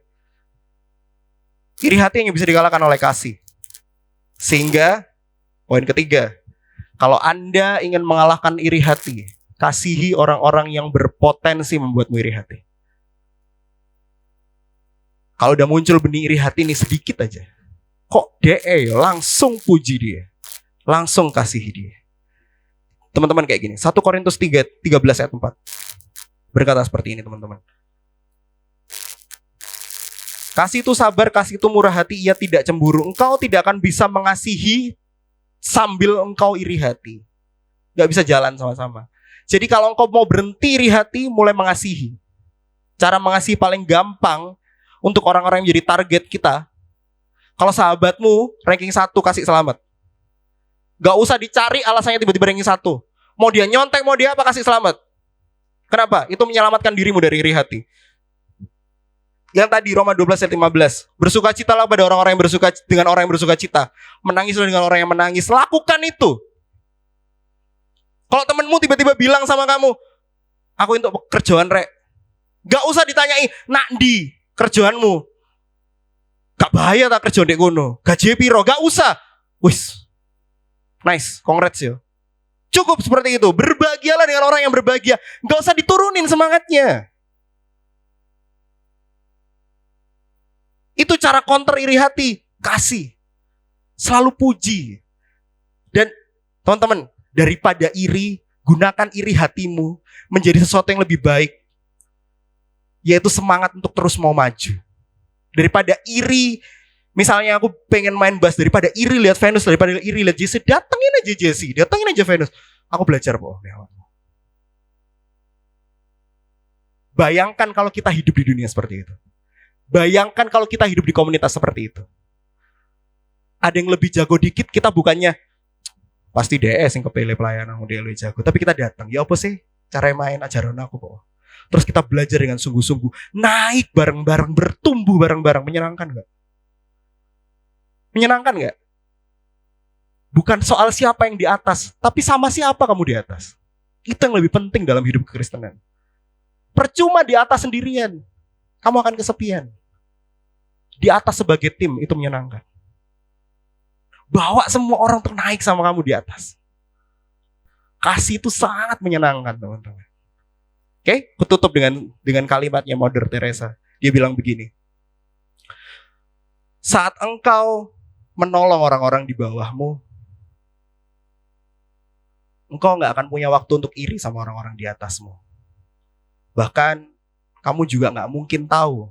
Iri hati yang bisa dikalahkan oleh kasih. Sehingga poin ketiga, kalau Anda ingin mengalahkan iri hati, kasihi orang-orang yang berpotensi membuatmu iri hati. Kalau udah muncul benih iri hati ini sedikit aja, kok DE langsung puji dia, langsung kasihi dia. Teman-teman kayak gini, 1 Korintus 13 ayat 4 berkata seperti ini teman-teman. Kasih itu sabar, kasih itu murah hati, ia tidak cemburu. Engkau tidak akan bisa mengasihi sambil engkau iri hati. Gak bisa jalan sama-sama. Jadi kalau engkau mau berhenti iri hati, mulai mengasihi. Cara mengasihi paling gampang untuk orang-orang yang menjadi target kita. Kalau sahabatmu ranking 1 kasih selamat. Gak usah dicari alasannya tiba-tiba ranking 1. Mau dia nyontek, mau dia apa, kasih selamat. Kenapa? Itu menyelamatkan dirimu dari iri hati. Yang tadi Roma 12 ayat 15. Bersukacitalah pada orang-orang yang bersuka dengan orang yang bersuka cita. Menangislah dengan orang yang menangis. Lakukan itu. Kalau temenmu tiba-tiba bilang sama kamu, aku untuk kerjaan rek. Gak usah ditanyai, nak di kerjaanmu. Gak bahaya tak kerjaan dek kono. Gaji piro, gak usah. Wis. Nice, congrats yo. Cukup seperti itu. Berbahagialah dengan orang yang berbahagia. Gak usah diturunin semangatnya. Itu cara counter iri hati. Kasih. Selalu puji. Dan teman-teman, daripada iri, gunakan iri hatimu menjadi sesuatu yang lebih baik. Yaitu semangat untuk terus mau maju. Daripada iri, misalnya aku pengen main bass, daripada iri lihat Venus, daripada iri lihat Jesse, datengin aja Jesse, datengin aja Venus. Aku belajar kok. Bayangkan kalau kita hidup di dunia seperti itu. Bayangkan kalau kita hidup di komunitas seperti itu. Ada yang lebih jago dikit, kita bukannya pasti DS yang kepilih pelayanan dia lebih jago, tapi kita datang. Ya apa sih cara main, ajaran aku kok. Terus kita belajar dengan sungguh-sungguh, naik bareng-bareng, bertumbuh bareng-bareng. Menyenangkan gak? Menyenangkan gak? Bukan soal siapa yang di atas, tapi sama siapa kamu di atas. Itu yang lebih penting dalam hidup kekristenan. Percuma di atas sendirian, kamu akan kesepian. Di atas sebagai tim itu menyenangkan. Bawa semua orang ternaik sama kamu di atas. Kasih itu sangat menyenangkan teman-teman. Oke, aku tutup dengan kalimatnya Mother Teresa. Dia bilang begini. Saat engkau menolong orang-orang di bawahmu, engkau gak akan punya waktu untuk iri sama orang-orang di atasmu. Bahkan kamu juga gak mungkin tahu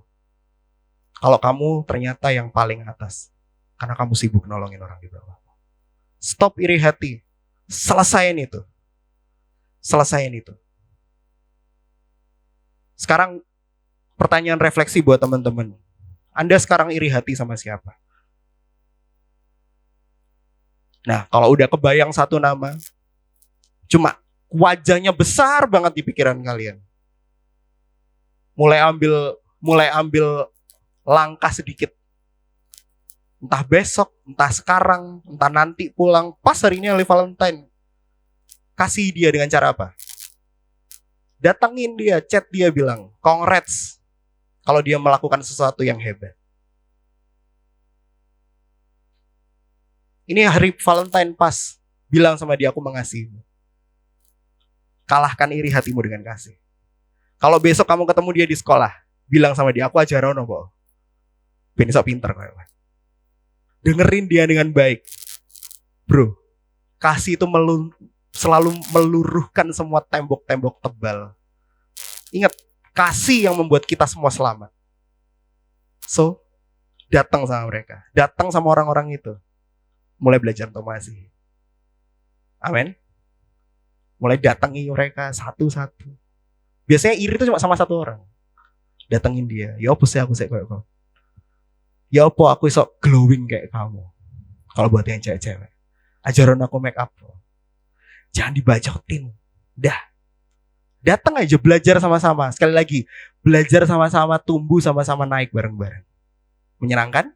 kalau kamu ternyata yang paling atas. Karena kamu sibuk nolongin orang di bawah. Stop iri hati. Selesain itu. Selesain itu. Sekarang pertanyaan refleksi buat teman-teman. Anda sekarang iri hati sama siapa? Nah, kalau udah kebayang satu nama, cuma wajahnya besar banget di pikiran kalian. Mulai ambil langkah sedikit. Entah besok, entah sekarang, entah nanti pulang, pas hari ini hari Valentine. Kasih dia dengan cara apa? Datangin dia, chat dia, bilang congrats kalau dia melakukan sesuatu yang hebat. Ini hari Valentine pas, bilang sama dia, aku mengasihimu. Kalahkan iri hatimu dengan kasih. Kalau besok kamu ketemu dia di sekolah, bilang sama dia, aku ajarono kok. Ben iso pinter kok. Dengerin dia dengan baik. Bro, kasih itu selalu meluruhkan semua tembok-tembok tebal. Ingat, kasih yang membuat kita semua selamat. So, datang sama mereka. Datang sama orang-orang itu. Mulai belajar untuk mengasihi. Amin. Mulai datangi mereka satu-satu. Biasanya iri itu cuma sama satu orang. Datengin dia. Ya apa sih aku kayak kau. Ya apa aku iso glowing kayak kamu. Kalau buat yang cewek-cewek, ajaran aku make up. Jangan dibacotin. Dah. Datang aja belajar sama-sama. Sekali lagi, belajar sama-sama, tumbuh sama-sama, naik bareng-bareng. Menyenangkan?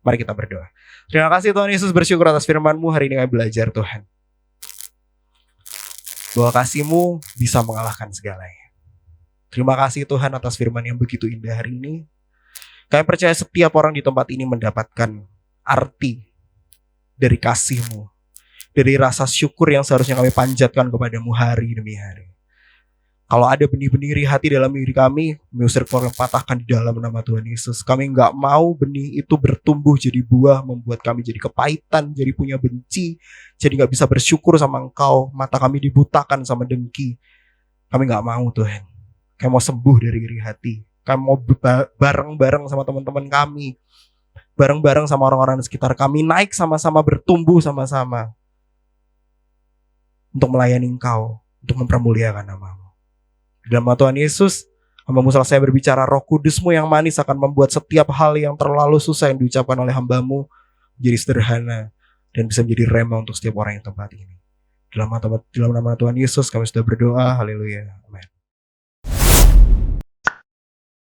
Mari kita berdoa. Terima kasih Tuhan Yesus, bersyukur atas firman-Mu hari ini kami belajar Tuhan. bahwa kasih-Mu bisa mengalahkan segalanya. Terima kasih Tuhan atas firman yang begitu indah hari ini. Kami percaya setiap orang di tempat ini mendapatkan arti dari kasih-Mu, dari rasa syukur yang seharusnya kami panjatkan kepada-Mu hari demi hari. Kalau ada benih-benih iri hati dalam diri kami usir keluar, patahkan di dalam nama Tuhan Yesus. Kami gak mau benih itu bertumbuh jadi buah, membuat kami jadi kepahitan, jadi punya benci, jadi gak bisa bersyukur sama Engkau. Mata kami dibutakan sama dengki. Kami gak mau Tuhan. Kami mau sembuh dari iri hati. Kami mau bareng-bareng sama teman-teman kami, bareng-bareng sama orang-orang di sekitar kami, naik sama-sama, bertumbuh sama-sama untuk melayani Engkau, untuk mempermuliakan nama-Mu. Dalam nama Tuhan Yesus, hamba-Mu selesai berbicara, Roh Kudus-Mu yang manis akan membuat setiap hal yang terlalu susah yang diucapkan oleh hamba-Mu menjadi sederhana dan bisa menjadi rema untuk setiap orang yang tempat ini. Dalam nama Tuhan Yesus kami sudah berdoa, haleluya, amin.